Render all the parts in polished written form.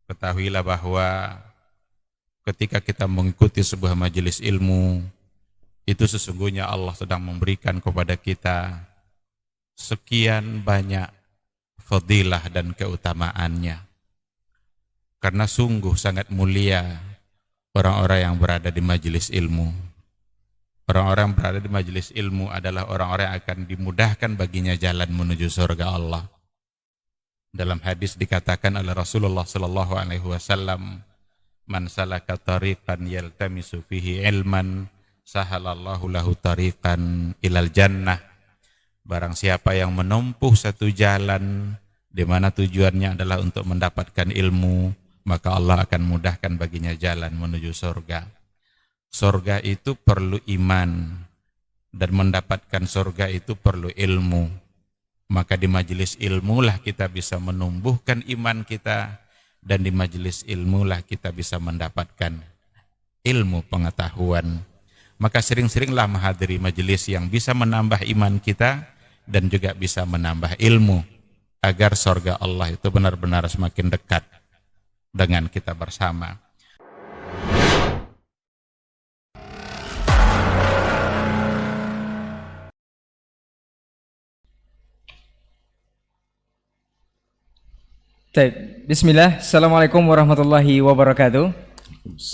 Ketahuilah bahwa ketika kita mengikuti sebuah majelis ilmu, itu sesungguhnya Allah sedang memberikan kepada kita sekian banyak fadilah dan keutamaannya. Karena sungguh sangat mulia orang-orang yang berada di majelis ilmu. Orang-orang yang berada di majelis ilmu adalah orang-orang yang akan dimudahkan baginya jalan menuju surga Allah. Dalam hadis dikatakan oleh Rasulullah sallallahu alaihi wasallam, "Man salaka tariqan yaltamisu fihi ilman, sahalallahu lahu tariqan ilal jannah." Barang siapa yang menempuh satu jalan di mana tujuannya adalah untuk mendapatkan ilmu, maka Allah akan mudahkan baginya jalan menuju surga. Surga itu perlu iman, dan mendapatkan surga itu perlu ilmu. Maka di majelis ilmu lah kita bisa menumbuhkan iman kita, dan di majelis ilmu lah kita bisa mendapatkan ilmu pengetahuan. Maka sering-seringlah menghadiri majelis yang bisa menambah iman kita dan juga bisa menambah ilmu, agar surga Allah itu benar-benar semakin dekat dengan kita bersama. Bismillah, Assalamualaikum warahmatullahi wabarakatuh.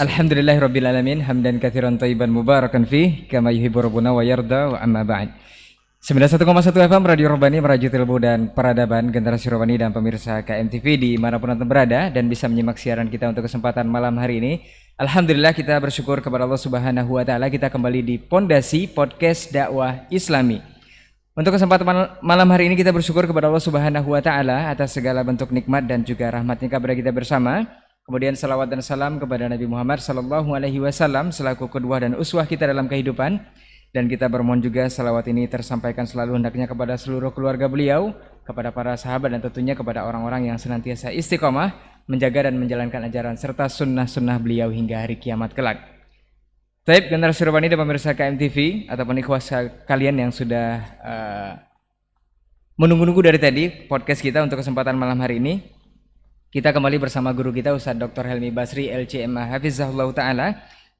Alhamdulillahirabbil alamin, hamdan katsiran thayyiban mubarakan fih, kama yuhibbu rabbuna wa yarda, wa amma ba'd. 91,1 FM Radio Robani, merajut ilmu dan peradaban generasi Robani dan pemirsa KMTV dimanapun Anda berada dan bisa menyimak siaran kita untuk kesempatan malam hari ini. Alhamdulillah, kita bersyukur kepada Allah Subhanahu wa taala, kita kembali di Pondasi Podcast Dakwah Islami. Untuk kesempatan malam hari ini kita bersyukur kepada Allah Subhanahu wa taala atas segala bentuk nikmat dan juga rahmat-Nya kepada kita bersama. Kemudian salawat dan salam kepada Nabi Muhammad sallallahu alaihi wasallam selaku qudwah dan uswah kita dalam kehidupan. Dan kita bermohon juga salawat ini tersampaikan selalu hendaknya kepada seluruh keluarga beliau, kepada para sahabat dan tentunya kepada orang-orang yang senantiasa istiqomah menjaga dan menjalankan ajaran serta sunnah-sunnah beliau hingga hari kiamat kelak. Taib generasi Robani dan pemirsa KMTV ataupun ikhwas kalian yang sudah menunggu-nunggu dari tadi podcast kita untuk kesempatan malam hari ini. Kita kembali bersama guru kita Ustaz Dr. Helmi Basri LCMA Hafizahullah Ta'ala.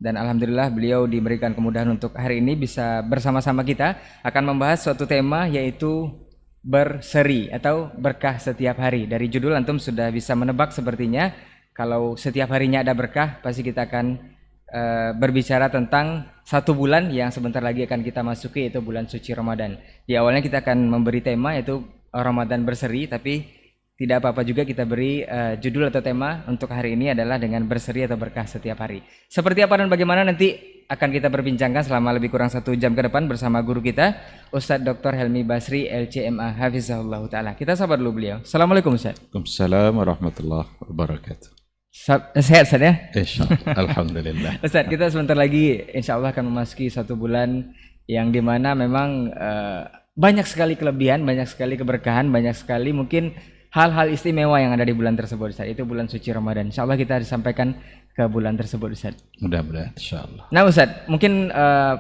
Dan Alhamdulillah beliau diberikan kemudahan untuk hari ini bisa bersama-sama kita akan membahas suatu tema, yaitu berseri atau berkah setiap hari. Dari judul antum sudah bisa menebak sepertinya, kalau setiap harinya ada berkah pasti kita akan berbicara tentang satu bulan yang sebentar lagi akan kita masuki, yaitu bulan suci Ramadan. Di awalnya kita akan memberi tema yaitu Ramadan berseri, tapi tidak apa-apa juga kita beri judul atau tema untuk hari ini adalah dengan berseri atau berkah setiap hari. Seperti apa dan bagaimana nanti akan kita perbincangkan selama lebih kurang 1 jam ke depan bersama guru kita Ustadz Dr. Helmi Basri LCMA Hafizahullah Ta'ala. Kita sabar dulu beliau. Assalamualaikum Ustadz. Waalaikumsalam warahmatullahi wabarakatuh. Sehat Ustaz ya? Insyaallah, alhamdulillah. Ustaz, kita sebentar lagi insyaallah akan memasuki 1 bulan yang dimana memang banyak sekali kelebihan, banyak sekali keberkahan, banyak sekali mungkin hal-hal istimewa yang ada di bulan tersebut Ustaz. Itu bulan suci Ramadan. Insyaallah kita disampaikan ke bulan tersebut Ustaz. Mudah-mudahan insyaallah. Nah Ustaz, mungkin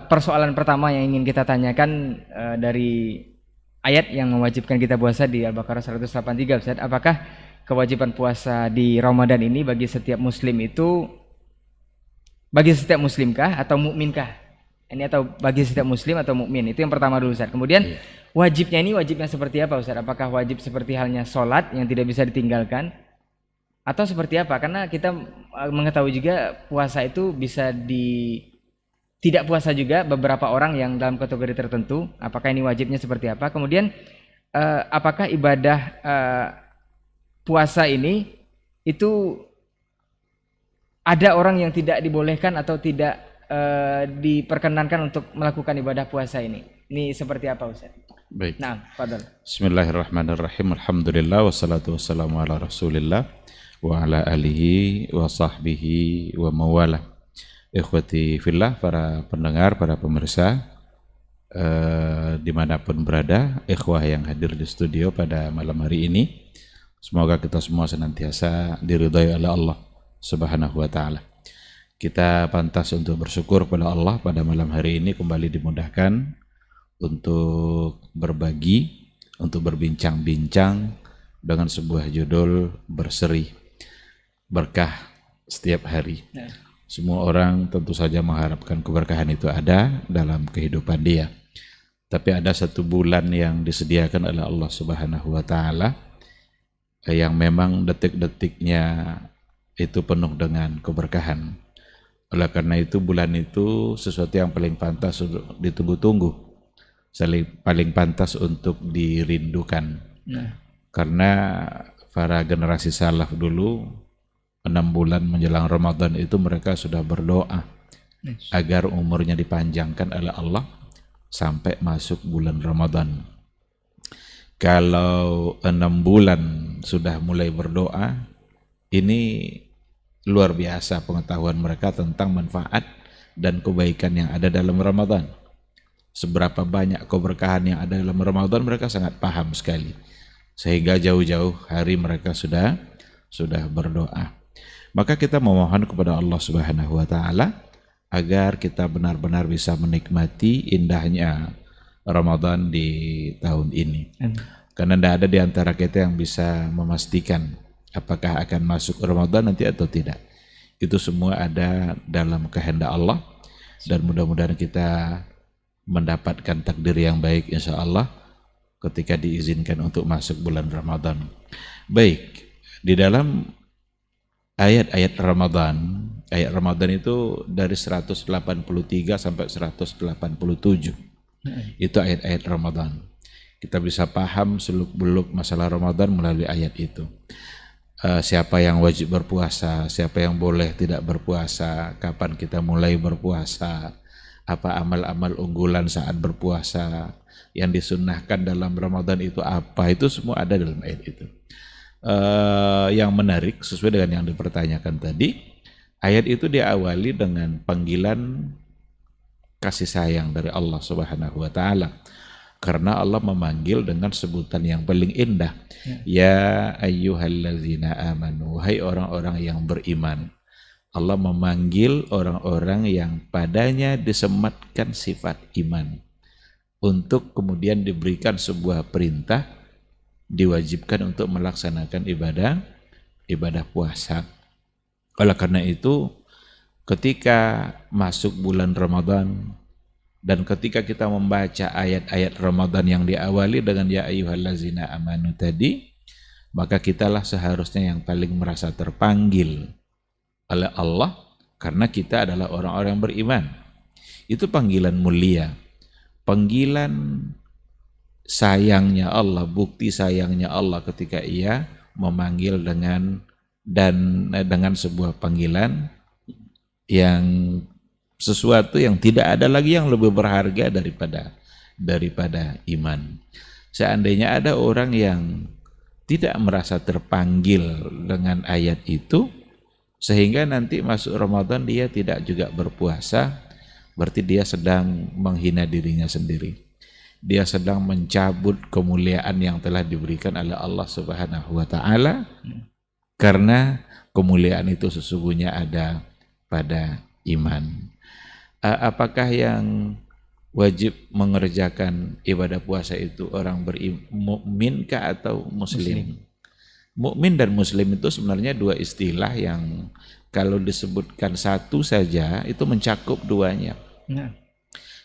persoalan pertama yang ingin kita tanyakan dari ayat yang mewajibkan kita puasa di Al-Baqarah 183 Ustaz, apakah kewajiban puasa di Ramadan ini bagi setiap muslim itu bagi setiap muslimkah atau mukminkah? Ini atau bagi setiap muslim atau mukmin? Itu yang pertama dulu Ustaz. Kemudian wajibnya ini wajibnya seperti apa Ustaz? Apakah wajib seperti halnya sholat yang tidak bisa ditinggalkan? Atau seperti apa? Karena kita mengetahui juga puasa itu bisa tidak puasa juga beberapa orang yang dalam kategori tertentu. Apakah ini wajibnya seperti apa? Kemudian apakah ibadah puasa ini itu ada orang yang tidak dibolehkan atau tidak diperkenankan untuk melakukan ibadah puasa ini? Ini seperti apa Ustaz? Baik. Nah, fadhal. Bismillahirrahmanirrahim. Alhamdulillah wassalatu wassalamu ala Rasulillah wa ala alihi wa sahbihi wa mawalah. Ikhwati fillah, para pendengar, para pemirsa dimanapun berada, ikhwah yang hadir di studio pada malam hari ini, semoga kita semua senantiasa diridhai oleh Allah Subhanahu wa taala. Kita pantas untuk bersyukur pada Allah pada malam hari ini kembali dimudahkan untuk berbagi, untuk berbincang-bincang dengan sebuah judul berseri. berkah setiap hari. Ya. Semua orang tentu saja mengharapkan keberkahan itu ada dalam kehidupan dia. Tapi ada satu bulan yang disediakan oleh Allah Subhanahu wa Ta'ala yang memang detik-detiknya itu penuh dengan keberkahan. Oleh karena itu bulan itu sesuatu yang paling pantas untuk ditunggu-tunggu, paling pantas untuk dirindukan. Nah, Karena para generasi salaf dulu 6 bulan menjelang Ramadan itu mereka sudah berdoa agar umurnya dipanjangkan oleh Allah sampai masuk bulan Ramadan. Kalau 6 bulan sudah mulai berdoa, ini luar biasa pengetahuan mereka tentang manfaat dan kebaikan yang ada dalam Ramadan. Seberapa banyak keberkahan yang ada dalam Ramadan mereka sangat paham sekali. Sehingga jauh-jauh hari mereka sudah berdoa. Maka kita memohon kepada Allah Subhanahu wa Ta'ala agar kita benar-benar bisa menikmati indahnya Ramadan di tahun ini. Karena tidak ada di antara kita yang bisa memastikan apakah akan masuk Ramadan nanti atau tidak. Itu semua ada dalam kehendak Allah, dan mudah-mudahan kita mendapatkan takdir yang baik insya Allah ketika diizinkan untuk masuk bulan Ramadan. Baik, di dalam ayat-ayat Ramadan itu dari 183 sampai 187. Itu ayat-ayat Ramadan. Kita bisa paham seluk-beluk masalah Ramadan melalui ayat itu. Siapa yang wajib berpuasa, siapa yang boleh tidak berpuasa, kapan kita mulai berpuasa, apa amal-amal unggulan saat berpuasa, yang disunnahkan dalam Ramadan itu apa, itu semua ada dalam ayat itu. Yang menarik sesuai dengan yang dipertanyakan tadi, ayat itu diawali dengan panggilan kasih sayang dari Allah Subhanahu wa Ta'ala, karena Allah memanggil dengan sebutan yang paling indah, ya ayyuhallazina amanu, hai orang-orang yang beriman. Allah memanggil orang-orang yang padanya disematkan sifat iman untuk kemudian diberikan sebuah perintah, diwajibkan untuk melaksanakan ibadah puasa. Oleh karena itu, ketika masuk bulan Ramadan dan ketika kita membaca ayat-ayat Ramadan yang diawali dengan ya ayyuhallazina amanu tadi, maka kitalah seharusnya yang paling merasa terpanggil oleh Allah, karena kita adalah orang-orang beriman. Itu panggilan mulia, panggilan sayangnya Allah, bukti sayangnya Allah ketika Ia memanggil dengan sebuah panggilan yang sesuatu yang tidak ada lagi yang lebih berharga daripada iman. Seandainya ada orang yang tidak merasa terpanggil dengan ayat itu, sehingga nanti masuk Ramadan dia tidak juga berpuasa, berarti dia sedang menghina dirinya sendiri. Dia sedang mencabut kemuliaan yang telah diberikan oleh Allah Subhanahu wa Ta'ala, karena kemuliaan itu sesungguhnya ada pada iman. Apakah yang wajib mengerjakan ibadah puasa itu orang mukmin kah atau muslim? Mukmin dan muslim itu sebenarnya dua istilah yang kalau disebutkan satu saja itu mencakup duanya.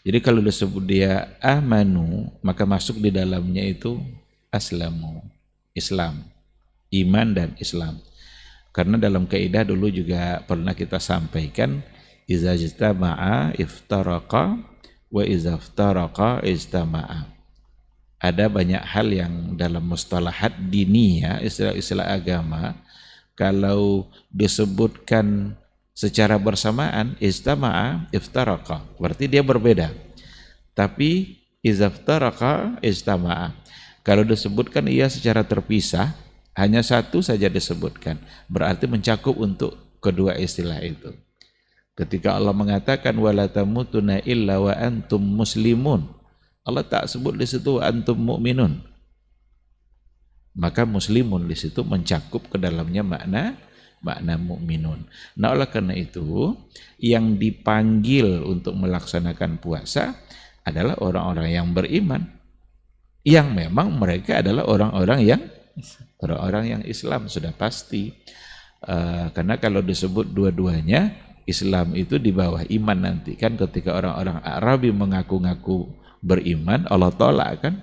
Jadi kalau disebut dia amanu, maka masuk di dalamnya itu aslamu, Islam, iman dan Islam. Karena dalam kaidah dulu juga pernah kita sampaikan, iza ijtama'a iftaraqa wa iza iftaraqa ijtama'a. Ada banyak hal yang dalam mustalahat diniyah, istilah-istilah agama, kalau disebutkan secara bersamaan, ijtama'a iftaraqa, berarti dia berbeda. Tapi iza iftaraqa ijtama'a, kalau disebutkan ia secara terpisah, hanya satu saja disebutkan, berarti mencakup untuk kedua istilah itu. Ketika Allah mengatakan wala tamutunna illa wa antum muslimun, Allah tak sebut di situ antum mu'minun. Maka muslimun di situ mencakup ke dalamnya makna mukminun. Nah, oleh karena itu yang dipanggil untuk melaksanakan puasa adalah orang-orang yang beriman, yang memang mereka adalah orang-orang yang Islam, sudah pasti. Karena kalau disebut dua-duanya, Islam itu di bawah iman nanti kan, ketika orang-orang Arabi mengaku-ngaku beriman, Allah tolak kan.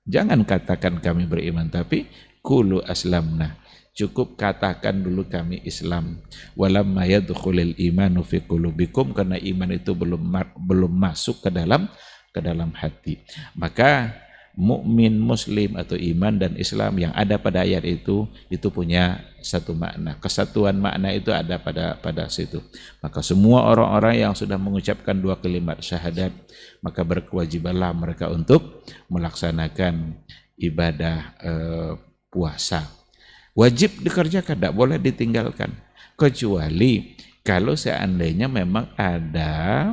Jangan katakan kami beriman, tapi qulu aslamna. Cukup katakan dulu kami Islam. Walamma yadkhulul imanu fi qulubikum, karena iman itu belum masuk ke dalam hati. Maka mukmin, muslim atau iman dan Islam yang ada pada ayat itu punya satu makna. Kesatuan makna itu ada pada situ. Maka semua orang-orang yang sudah mengucapkan dua kalimat syahadat, maka berkewajibanlah mereka untuk melaksanakan ibadah puasa. Wajib dikerjakan, tidak boleh ditinggalkan. Kecuali kalau seandainya memang ada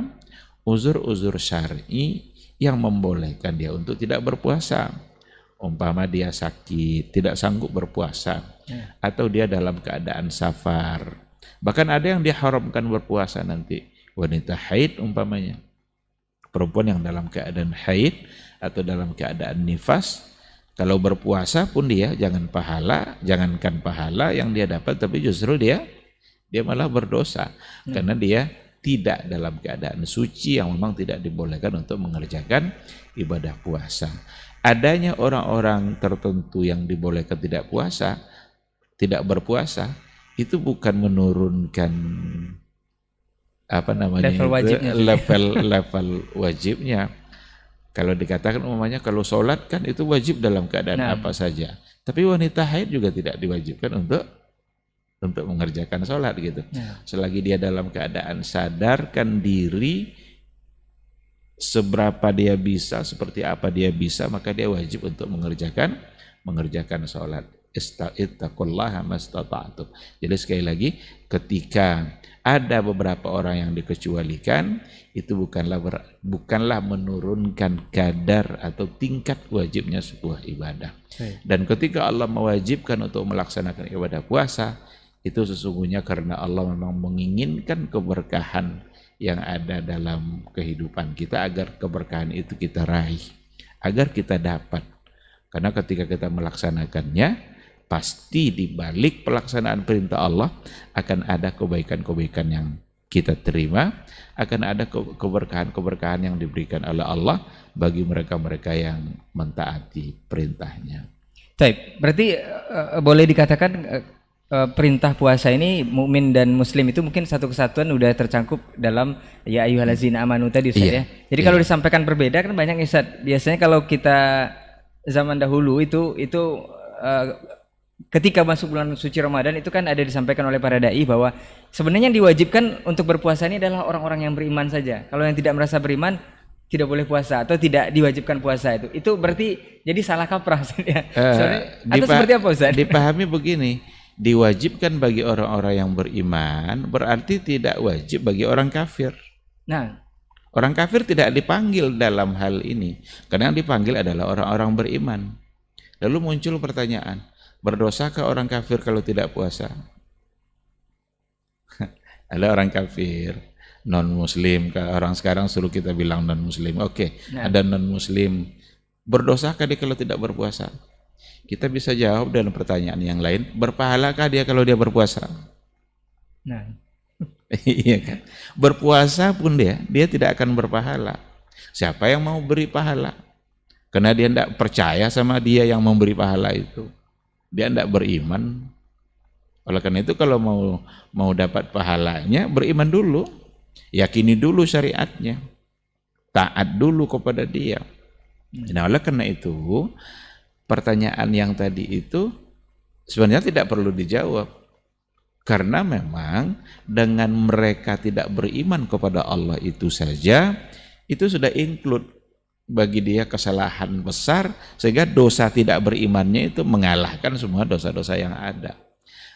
uzur-uzur syar'i yang membolehkan dia untuk tidak berpuasa. Umpama dia sakit, tidak sanggup berpuasa, atau dia dalam keadaan safar. Bahkan ada yang diharamkan berpuasa nanti. Wanita haid umpamanya. Perempuan yang dalam keadaan haid atau dalam keadaan nifas, kalau berpuasa pun dia jangankan pahala yang dia dapat, tapi justru dia malah berdosa. Karena dia tidak dalam keadaan suci, yang memang tidak dibolehkan untuk mengerjakan ibadah puasa. Adanya orang-orang tertentu yang dibolehkan tidak berpuasa, itu bukan menurunkan level wajibnya. Kalau dikatakan umumnya kalau sholat kan itu wajib dalam keadaan apa saja. Tapi wanita haid juga tidak diwajibkan untuk mengerjakan sholat gitu. Selagi dia dalam keadaan sadarkan diri seberapa dia bisa, seperti apa dia bisa, maka dia wajib untuk mengerjakan sholat. Ittaqullaha mastata'tum. Jadi sekali lagi, ketika ada beberapa orang yang dikecualikan, itu bukanlah menurunkan kadar atau tingkat wajibnya sebuah ibadah. Dan ketika Allah mewajibkan untuk melaksanakan ibadah puasa, itu sesungguhnya karena Allah memang menginginkan keberkahan yang ada dalam kehidupan kita, agar keberkahan itu kita raih, agar kita dapat. Karena ketika kita melaksanakannya, pasti di balik pelaksanaan perintah Allah akan ada kebaikan-kebaikan yang kita terima, akan ada keberkahan-keberkahan yang diberikan oleh Allah bagi mereka-mereka yang mentaati perintahnya. Baik, berarti boleh dikatakan perintah puasa ini mukmin dan muslim itu mungkin satu kesatuan udah tercangkup dalam ya ayyuhallazina amanu tadi Ustaz ya. Jadi kalau disampaikan berbeda kan banyak Ustaz. Biasanya kalau kita zaman dahulu itu ketika masuk bulan suci Ramadan itu kan ada disampaikan oleh para dai bahwa sebenarnya yang diwajibkan untuk berpuasa ini adalah orang-orang yang beriman saja. Kalau yang tidak merasa beriman tidak boleh puasa atau tidak diwajibkan puasa itu. Itu berarti jadi salah kaprah ya. Atau seperti apa Ustaz? Dipahami begini, diwajibkan bagi orang-orang yang beriman berarti tidak wajib bagi orang kafir. Nah, orang kafir tidak dipanggil dalam hal ini, karena yang dipanggil adalah orang-orang beriman. Lalu muncul pertanyaan, berdosakah orang kafir kalau tidak puasa? Ada orang kafir, non-muslim, orang sekarang suruh kita bilang non-muslim. Oke, ada non-muslim, berdosakah dia kalau tidak berpuasa? Kita bisa jawab dengan pertanyaan yang lain, berpahalakah dia kalau dia berpuasa? Nah, iya kan? Berpuasa pun dia tidak akan berpahala. Siapa yang mau beri pahala? Karena dia tidak percaya sama dia yang memberi pahala itu. Dia tidak beriman. Oleh karena itu kalau mau dapat pahalanya, beriman dulu. Yakini dulu syariatnya. Taat dulu kepada dia. Nah, oleh karena itu, pertanyaan yang tadi itu sebenarnya tidak perlu dijawab. Karena memang dengan mereka tidak beriman kepada Allah itu saja, itu sudah include bagi dia kesalahan besar, sehingga dosa tidak berimannya itu mengalahkan semua dosa-dosa yang ada.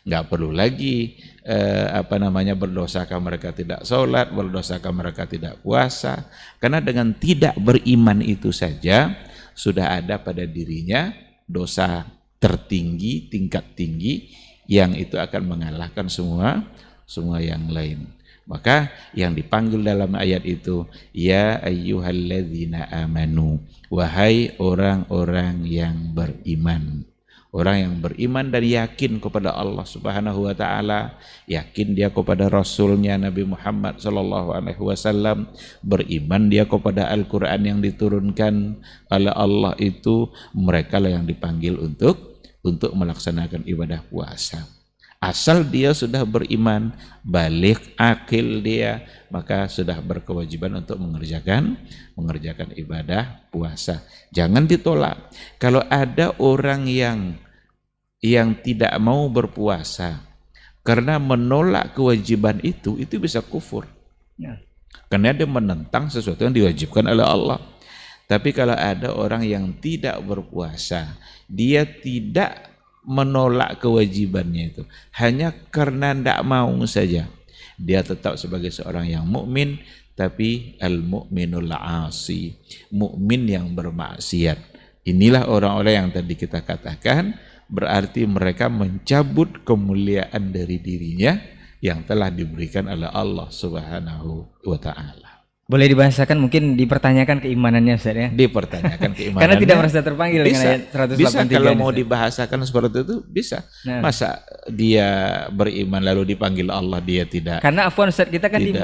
Nggak perlu lagi berdosakah mereka tidak sholat, berdosakah mereka tidak puasa. Karena dengan tidak beriman itu saja sudah ada pada dirinya dosa tertinggi, tingkat tinggi, yang itu akan mengalahkan semua yang lain. Maka yang dipanggil dalam ayat itu, ya ayyuhalladzina amanu, wahai orang-orang yang beriman. Orang yang beriman dan yakin kepada Allah Subhanahu wa taala, yakin dia kepada Rasulnya Nabi Muhammad sallallahu alaihi wasallam, beriman dia kepada Al-Qur'an yang diturunkan oleh Allah, itu mereka lah yang dipanggil untuk melaksanakan ibadah puasa. Asal dia sudah beriman, balik akil dia, maka sudah berkewajiban untuk mengerjakan ibadah puasa. Jangan ditolak. Kalau ada orang yang tidak mau berpuasa karena menolak kewajiban itu bisa kufur. Ya. Karena dia menentang sesuatu yang diwajibkan oleh Allah. Tapi kalau ada orang yang tidak berpuasa, dia tidak menolak kewajibannya itu hanya karena tidak mau saja, dia tetap sebagai seorang yang mukmin, tapi al-mu'minul 'asi, mukmin yang bermaksiat. Inilah orang-orang yang tadi kita katakan, berarti mereka mencabut kemuliaan dari dirinya yang telah diberikan oleh Allah Subhanahu wa taala. Boleh dibahasakan, mungkin dipertanyakan keimanannya Ustaz ya. Dipertanyakan keimanannya. Karena tidak merasa terpanggil dengan ayat 183. Bisa kalau mau dibahasakan seperti itu bisa. Nah. Masa dia beriman lalu dipanggil Allah dia tidak. Karena afwan Ustaz, kita kan di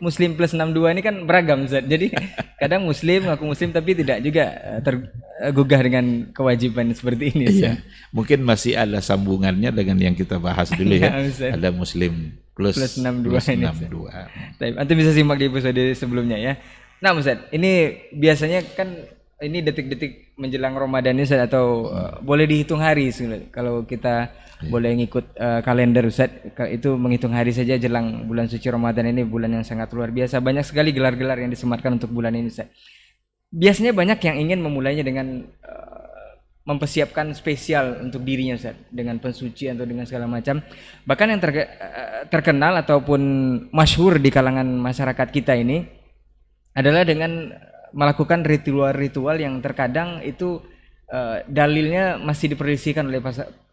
muslim plus 62 ini kan beragam Ustaz. Jadi kadang muslim, ngaku muslim tapi tidak juga tergugah dengan kewajiban seperti ini Ustaz. Iya. Mungkin masih ada sambungannya dengan yang kita bahas dulu ya. Ustaz. Ada muslim plus 62 ini. 62. Antum bisa simak di episode sebelumnya ya. Nah Ustaz, ini biasanya kan ini detik-detik menjelang Ramadan ini Ustaz, atau boleh dihitung hari kalau kita boleh ngikut kalender Ustaz, itu menghitung hari saja jelang bulan suci Ramadan ini, bulan yang sangat luar biasa. Banyak sekali gelar-gelar yang disematkan untuk bulan ini Ustaz. Biasanya banyak yang ingin memulainya dengan mempersiapkan spesial untuk dirinya Ustaz, dengan pensucian atau dengan segala macam. Bahkan yang terkenal ataupun masyhur di kalangan masyarakat kita ini adalah dengan melakukan ritual-ritual yang terkadang itu dalilnya masih diperselisihkan oleh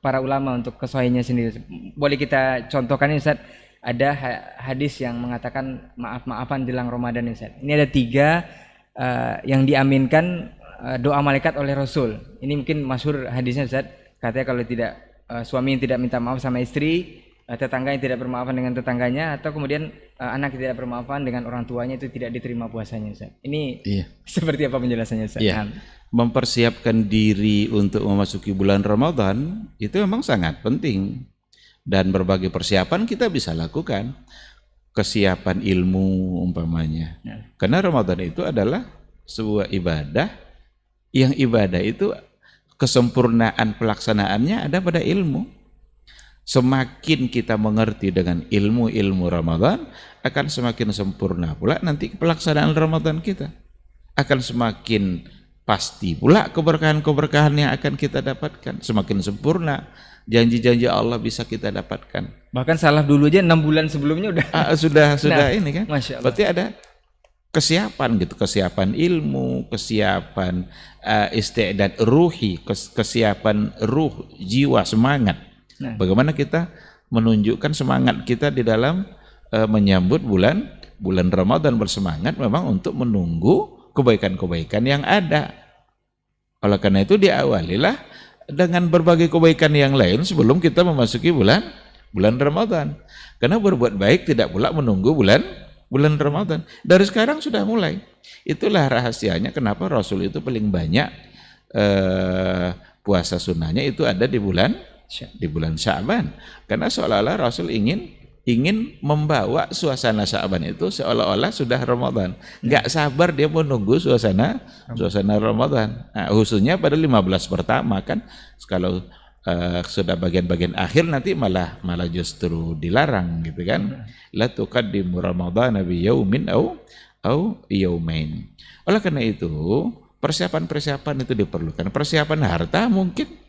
para ulama untuk kesahihannya sendiri. Boleh kita contohkan ini Ustaz, ada hadis yang mengatakan maaf-maafan jelang Ramadan ini Ustaz. Ini ada 3 yang diaminkan doa malaikat oleh Rasul. Ini mungkin masyhur hadisnya Ustaz. Katanya kalau tidak suami yang tidak minta maaf sama istri, tetangga yang tidak bermaafan dengan tetangganya, atau kemudian anak yang tidak bermaafan dengan orang tuanya, itu tidak diterima puasanya Ustaz. Ini seperti apa penjelasannya Ustaz? Iya. Mempersiapkan diri untuk memasuki bulan Ramadan itu memang sangat penting, dan berbagai persiapan kita bisa lakukan. Kesiapan ilmu umpamanya. Karena Ramadan itu adalah sebuah ibadah, yang ibadah itu kesempurnaan pelaksanaannya ada pada ilmu. Semakin kita mengerti dengan ilmu-ilmu Ramadan, akan semakin sempurna pula nanti pelaksanaan Ramadan kita. Akan semakin pasti pula keberkahan-keberkahan yang akan kita dapatkan. Semakin sempurna janji-janji Allah bisa kita dapatkan. Bahkan salah dulu aja 6 bulan sebelumnya udah sudah ini kan. Masya Allah. Berarti ada kesiapan gitu, kesiapan ilmu, kesiapan isti'dad ruhi, kesiapan ruh, jiwa, semangat. Bagaimana kita menunjukkan semangat kita di dalam menyambut bulan Ramadan, bersemangat memang untuk menunggu kebaikan-kebaikan yang ada. Oleh karena itu diawalilah dengan berbagai kebaikan yang lain sebelum kita memasuki bulan Ramadan. Karena berbuat baik tidak pula menunggu bulan Ramadan. Dari sekarang sudah mulai. Itulah rahasianya kenapa Rasul itu paling banyak puasa sunnahnya itu ada di bulan Sya'ban. Karena seolah-olah Rasul ingin membawa suasana Sya'ban itu seolah-olah sudah Ramadan. Enggak sabar dia menunggu suasana Ramadan. Nah, khususnya pada 15 pertama kan, kalau sudah bagian-bagian akhir nanti malah justru dilarang gitu kan. La tuqaddimu Ramadhana bi yaumin au yaumain. Oleh karena itu, persiapan-persiapan itu diperlukan. Persiapan harta mungkin.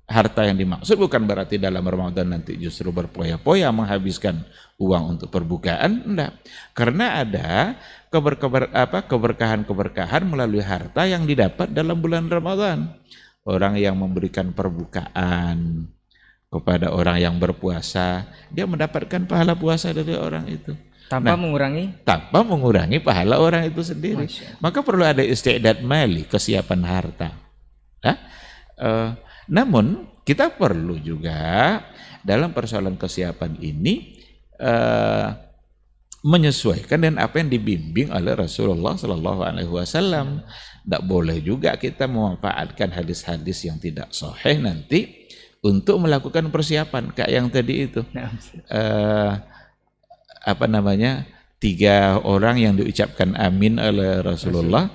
Harta yang dimaksud bukan berarti dalam Ramadan nanti justru berpoya-poya menghabiskan uang untuk perbukaan, enggak. Karena ada keberkahan-keberkahan melalui harta yang didapat dalam bulan Ramadan. Orang yang memberikan perbukaan kepada orang yang berpuasa, dia mendapatkan pahala puasa dari orang itu. Tanpa mengurangi pahala orang itu sendiri. Maka perlu ada isti'dad mali, kesiapan harta. Namun kita perlu juga dalam persoalan kesiapan ini menyesuaikan dengan apa yang dibimbing oleh Rasulullah Sallallahu Alaihi Wasallam. Tidak boleh juga kita memanfaatkan hadis-hadis yang tidak sahih nanti untuk melakukan persiapan kayak yang tadi itu. Apa namanya, 3 orang yang diucapkan amin oleh Rasulullah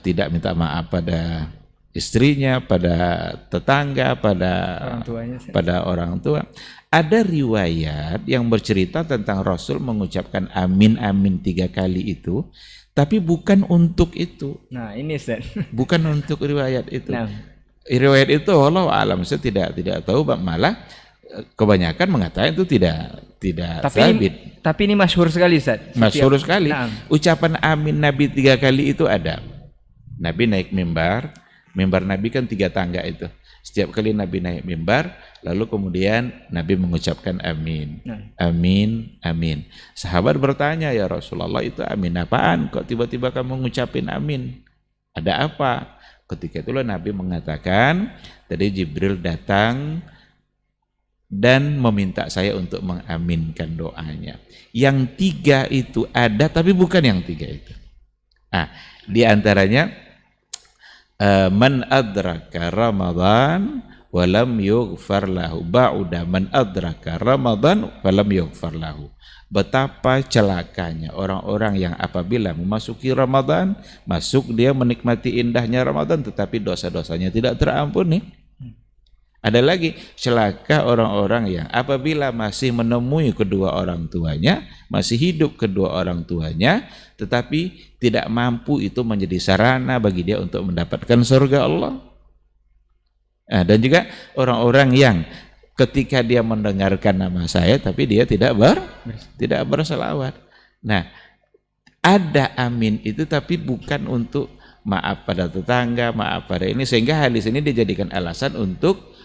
tidak minta maaf pada istrinya, pada tetangga, pada orang tua. Ada riwayat yang bercerita tentang Rasul mengucapkan amin 3 kali itu, tapi bukan untuk itu. Nah, ini Ustaz. Bukan untuk riwayat itu. Nah. Riwayat itu wallahu alam, saya tidak tahu, malah kebanyakan mengatakan itu tidak sabit. Tapi ini masyhur sekali Ustaz. Masyhur sekali. Nah. Ucapan amin Nabi 3 kali itu ada. Nabi naik mimbar Nabi kan 3 tangga itu. Setiap kali Nabi naik mimbar, lalu kemudian Nabi mengucapkan amin. Amin, amin. Sahabat bertanya, ya Rasulullah, itu amin apaan? Kok tiba-tiba kamu mengucapin amin? Ada apa? Ketika itulah Nabi mengatakan, tadi Jibril datang dan meminta saya untuk mengaminkan doanya. Yang 3 itu ada, tapi bukan yang 3 itu. Di antaranya, man adraka Ramadan walam yughfar lahu, ba'uda man adraka Ramadan walam yughfar lahu. Betapa celakanya orang-orang yang apabila memasuki Ramadan, masuk dia menikmati indahnya Ramadan, tetapi dosa-dosanya tidak terampuni. Ada lagi, celaka orang-orang yang apabila masih menemui kedua orang tuanya, masih hidup kedua orang tuanya, tetapi tidak mampu itu menjadi sarana bagi dia untuk mendapatkan surga Allah. Dan juga orang-orang yang ketika dia mendengarkan nama saya, tapi dia tidak berselawat. Nah, ada amin itu, tapi bukan untuk maaf pada tetangga, maaf pada ini, sehingga hadis ini dijadikan alasan untuk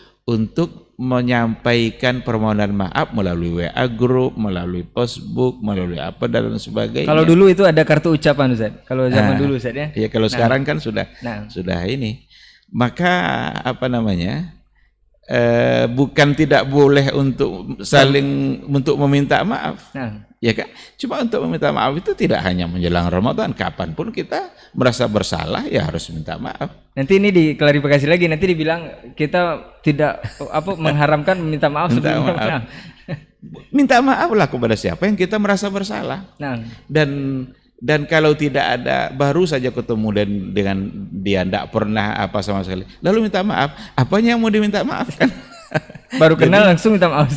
menyampaikan permohonan maaf melalui WA group, melalui Facebook, melalui apa dan sebagainya. Kalau dulu itu ada kartu ucapan Ustaz. Kalau zaman dulu Ustaz ya. Ya kalau sekarang kan sudah ini. Maka apa namanya? Bukan tidak boleh untuk saling untuk meminta maaf. Ya kan? Cuma untuk meminta maaf itu tidak hanya menjelang Ramadan, kapanpun kita merasa bersalah ya harus minta maaf. Nanti ini diklarifikasi lagi, nanti dibilang kita tidak mengharamkan meminta maaf sebelumnya. Minta maaflah kepada siapa yang kita merasa bersalah. Dan kalau tidak ada, baru saja ketemu dengan dia tidak pernah apa sama sekali, lalu minta maaf, apanya yang mau diminta maaf kan? Baru kenal langsung minta maaf.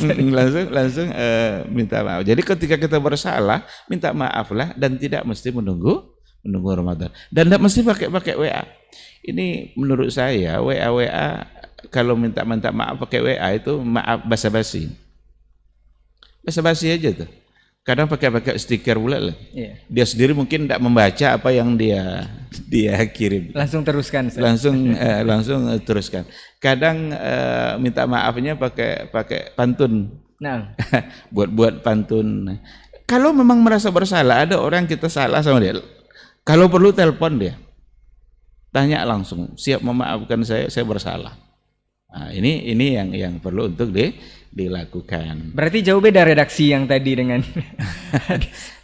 langsung minta maaf. Jadi ketika kita bersalah, minta maaflah, dan tidak mesti menunggu Ramadan. Dan tidak mesti pakai WA. Ini menurut saya WA kalau minta maaf pakai WA itu maaf basa-basi. Basa-basi aja tuh. Kadang pakai stiker pula lah. Iya. Dia sendiri mungkin tidak membaca apa yang dia kirim. Langsung teruskan. Langsung teruskan. Kadang minta maafnya pakai pantun. buat pantun. Kalau memang merasa bersalah, ada orang kita salah sama dia, kalau perlu telepon dia, tanya langsung, siap memaafkan saya bersalah. Nah, ini yang perlu untuk dilakukan. Berarti jauh beda redaksi yang tadi dengan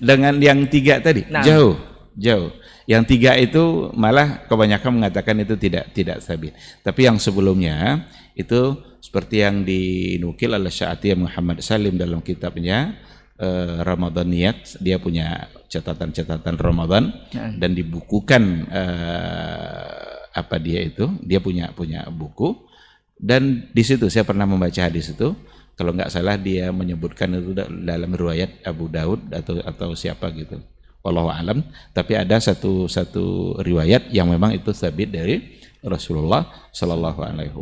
dengan yang 3 tadi. Jauh. Yang 3 itu malah kebanyakan mengatakan itu tidak sabit. Tapi yang sebelumnya itu seperti yang dinukil oleh Sya'atiyah Muhammad Salim dalam kitabnya Ramadaniyat, dia punya catatan-catatan Ramadan dan dibukukan dia punya buku. Dan di situ saya pernah membaca hadis itu, kalau nggak salah dia menyebutkan itu dalam riwayat Abu Daud atau siapa gitu, wallahu alam. Tapi ada satu riwayat yang memang itu sabit dari Rasulullah Sallallahu Alaihi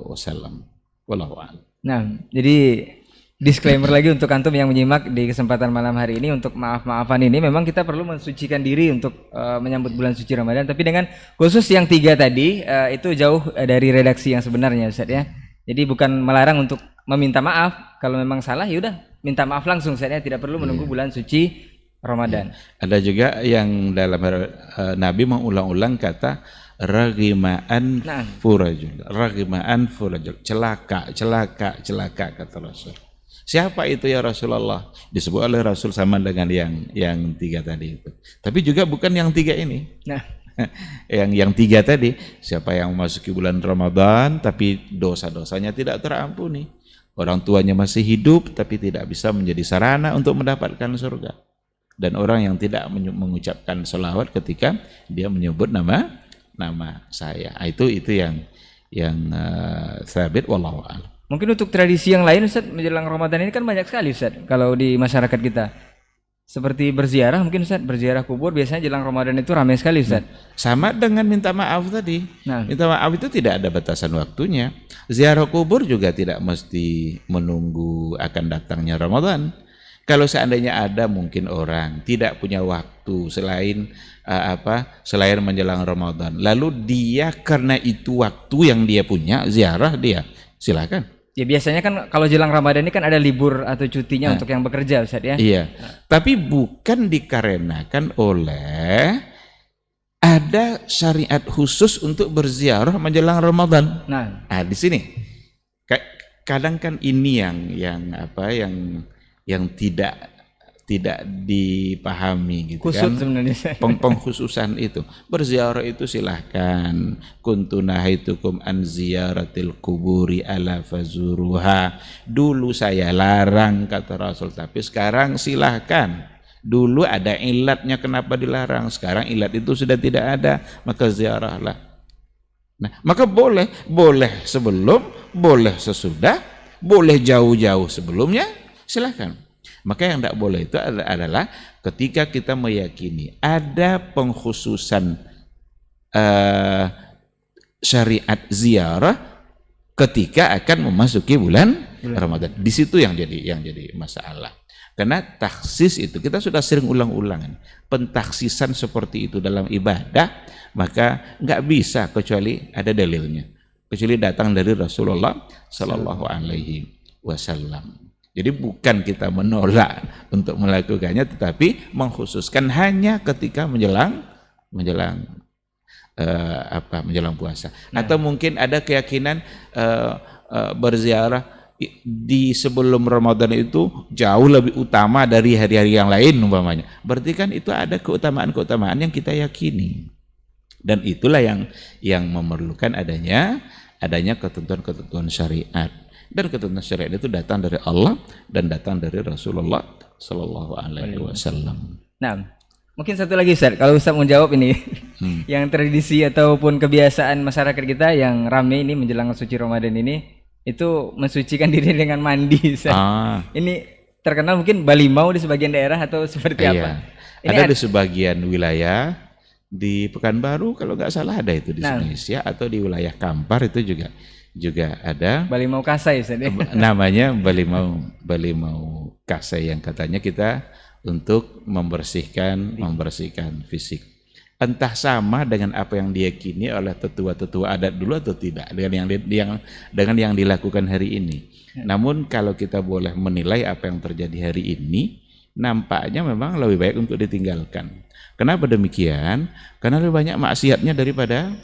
Wasallam, wallahu alam. Nah, jadi disclaimer lagi untuk antum yang menyimak di kesempatan malam hari ini, untuk maaf-maafan ini memang kita perlu mensucikan diri untuk menyambut bulan suci Ramadan, tapi dengan khusus yang 3 tadi itu jauh dari redaksi yang sebenarnya Ustaz ya. Jadi bukan melarang untuk meminta maaf, kalau memang salah ya udah minta maaf langsung Ustaz ya, tidak perlu menunggu bulan suci Ramadan. Ada juga yang dalam Nabi mengulang-ulang kata Raghimaan Nah. furajul. Raghimaan furajul. Celaka, celaka, celaka kata Rasul. Siapa itu ya Rasulullah? Disebut oleh Rasul sama dengan yang tiga tadi itu. Tapi juga bukan yang tiga ini. Nah, yang tiga tadi, siapa yang memasuki bulan Ramadan tapi dosa-dosanya tidak terampuni. Orang tuanya masih hidup tapi tidak bisa menjadi sarana untuk mendapatkan surga. Dan orang yang tidak mengucapkan sholawat ketika dia menyebut nama saya. Itu yang sabit wallahu a'lam. mungkin untuk tradisi yang lain Ustaz menjelang Ramadan ini kan banyak sekali Ustaz kalau di masyarakat kita. Seperti berziarah mungkin Ustaz, berziarah kubur biasanya jelang Ramadan itu ramai sekali Ustaz. Sama dengan minta maaf tadi. Nah. Minta maaf itu tidak ada batasan waktunya. Ziarah kubur juga tidak mesti menunggu akan datangnya Ramadan. Kalau seandainya ada mungkin orang tidak punya waktu selain menjelang Ramadan. Lalu dia karena itu waktu yang dia punya ziarah dia, silakan. Ya biasanya kan kalau jelang Ramadan ini kan ada libur atau cutinya untuk yang bekerja Ustaz ya. Iya. Tapi bukan dikarenakan oleh ada syariat khusus untuk berziarah menjelang Ramadan. Nah, Di sini kadang kan ini yang tidak dipahami gitu kusut kan. sebenarnya. Pengkhususan itu. Berziarah itu silahkan. Kuntu nahaitukum an ziyaratil kuburi ala fazuruha. Dulu saya larang kata Rasul, tapi sekarang silahkan. Dulu ada ilatnya kenapa dilarang, sekarang ilat itu sudah tidak ada, maka ziarahlah. Nah, maka boleh sebelum, boleh sesudah, boleh jauh-jauh sebelumnya, silahkan. Maka yang tidak boleh itu adalah ketika kita meyakini ada pengkhususan syariat ziarah ketika akan memasuki bulan Ramadan. Di situ yang jadi masalah. Karena taksis itu kita sudah sering ulang-ulangan. Pentaksisan seperti itu dalam ibadah maka nggak bisa kecuali ada dalilnya. Kecuali datang dari Rasulullah Sallallahu Alaihi Wasallam. Jadi bukan kita menolak untuk melakukannya, tetapi mengkhususkan hanya ketika menjelang puasa. Atau mungkin ada keyakinan berziarah di sebelum Ramadan itu jauh lebih utama dari hari-hari yang lain umpamanya. Berarti kan itu ada keutamaan-keutamaan yang kita yakini. Dan itulah yang memerlukan adanya ketentuan-ketentuan syariat. Dan ketentuan syariat itu datang dari Allah dan datang dari Rasulullah Sallallahu Alaihi Wasallam. Nah, mungkin satu lagi Ustaz, kalau Ustaz mau jawab ini, yang tradisi ataupun kebiasaan masyarakat kita yang rame ini menjelang suci Ramadan ini, itu mensucikan diri dengan mandi Ustaz. Ini terkenal mungkin balimau di sebagian daerah atau seperti apa? Ini ada di sebagian wilayah, di Pekanbaru kalau nggak salah ada itu di Indonesia, atau di wilayah Kampar itu juga ada balimau kasai namanya balimau kasai yang katanya kita untuk membersihkan fisik. Entah sama dengan apa yang diyakini oleh tetua-tetua adat dulu atau tidak dengan yang dilakukan hari ini. Namun kalau kita boleh menilai apa yang terjadi hari ini, nampaknya memang lebih baik untuk ditinggalkan. Kenapa demikian? Karena lebih banyak maksiatnya daripada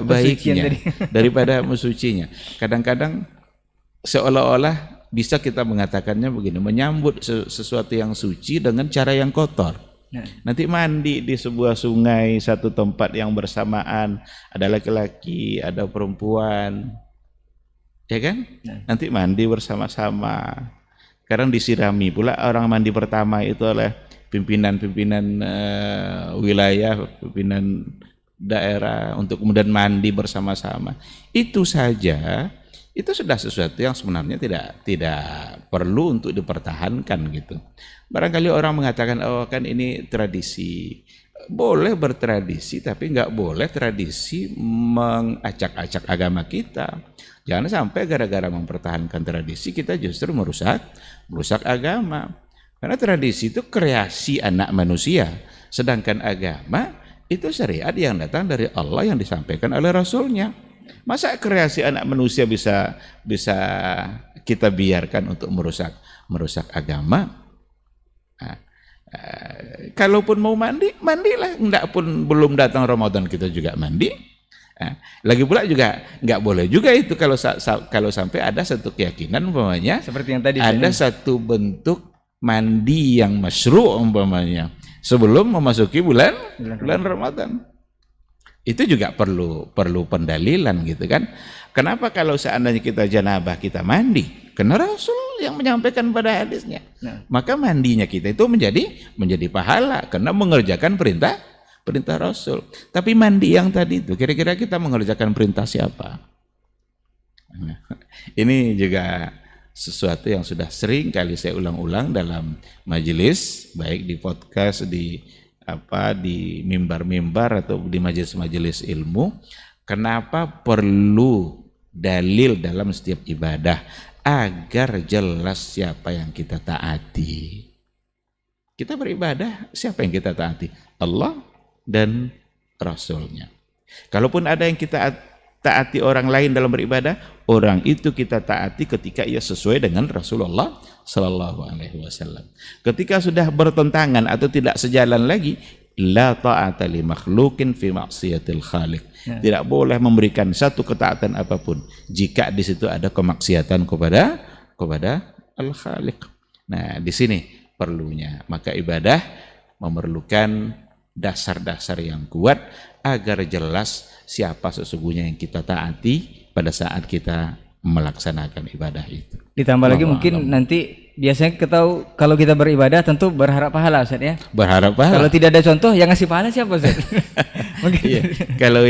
baiknya, daripada mensucinya. Kadang-kadang seolah-olah bisa kita mengatakannya begini, menyambut sesuatu yang suci dengan cara yang kotor. Nanti mandi di sebuah sungai, satu tempat yang bersamaan, ada laki-laki, ada perempuan, ya kan? Nanti mandi bersama-sama. Sekarang disirami pula orang mandi pertama itu oleh pimpinan wilayah, pimpinan daerah untuk kemudian mandi bersama-sama. Itu saja itu sudah sesuatu yang sebenarnya tidak perlu untuk dipertahankan gitu. Barangkali orang mengatakan kan ini tradisi. Boleh bertradisi tapi nggak boleh tradisi mengacak-acak agama kita. Jangan sampai gara-gara mempertahankan tradisi kita justru merusak agama. Karena tradisi itu kreasi anak manusia, sedangkan agama itu syariat yang datang dari Allah yang disampaikan oleh Rasulnya. Masa kreasi anak manusia bisa kita biarkan untuk merusak agama? Kalaupun mau mandi, mandilah. Enggak pun belum datang Ramadan kita juga mandi. Lagi pula juga nggak boleh juga itu kalau sampai ada satu keyakinan umpamanya Seperti yang tadi ada satu bentuk mandi yang masyru' umpamanya sebelum memasuki bulan Ramadan. Itu juga perlu pendalilan gitu kan. Kenapa kalau seandainya kita janabah kita mandi? Karena Rasul yang menyampaikan pada hadisnya. Maka mandinya kita itu menjadi pahala karena mengerjakan perintah Rasul. Tapi mandi yang tadi itu kira-kira kita mengerjakan perintah siapa? Ini juga sesuatu yang sudah sering kali saya ulang-ulang dalam majelis, baik di podcast, di mimbar-mimbar atau di majelis-majelis ilmu. Kenapa perlu dalil dalam setiap ibadah? Agar jelas siapa yang kita taati. Kita beribadah, siapa yang kita taati? Allah dan Rasulnya. Kalaupun ada yang kita taati orang lain dalam beribadah, orang itu kita taati ketika ia sesuai dengan Rasulullah Sallallahu Alaihi Wasallam. Ketika sudah bertentangan atau tidak sejalan lagi, la ta'ata li makhluqin fi maksiatil khaliq. Tidak boleh memberikan satu ketaatan apapun jika di situ ada kemaksiatan kepada Al-Khaliq. Nah, di sini perlunya. Maka ibadah memerlukan dasar-dasar yang kuat agar jelas siapa sesungguhnya yang kita taati pada saat kita melaksanakan ibadah itu. Ditambah lagi mungkin nanti biasanya kalau kita beribadah tentu berharap pahala, Ustaz ya. Berharap pahala. Kalau tidak ada contoh yang ngasih pahala siapa, Ustaz? Mungkin. Iya. Kalau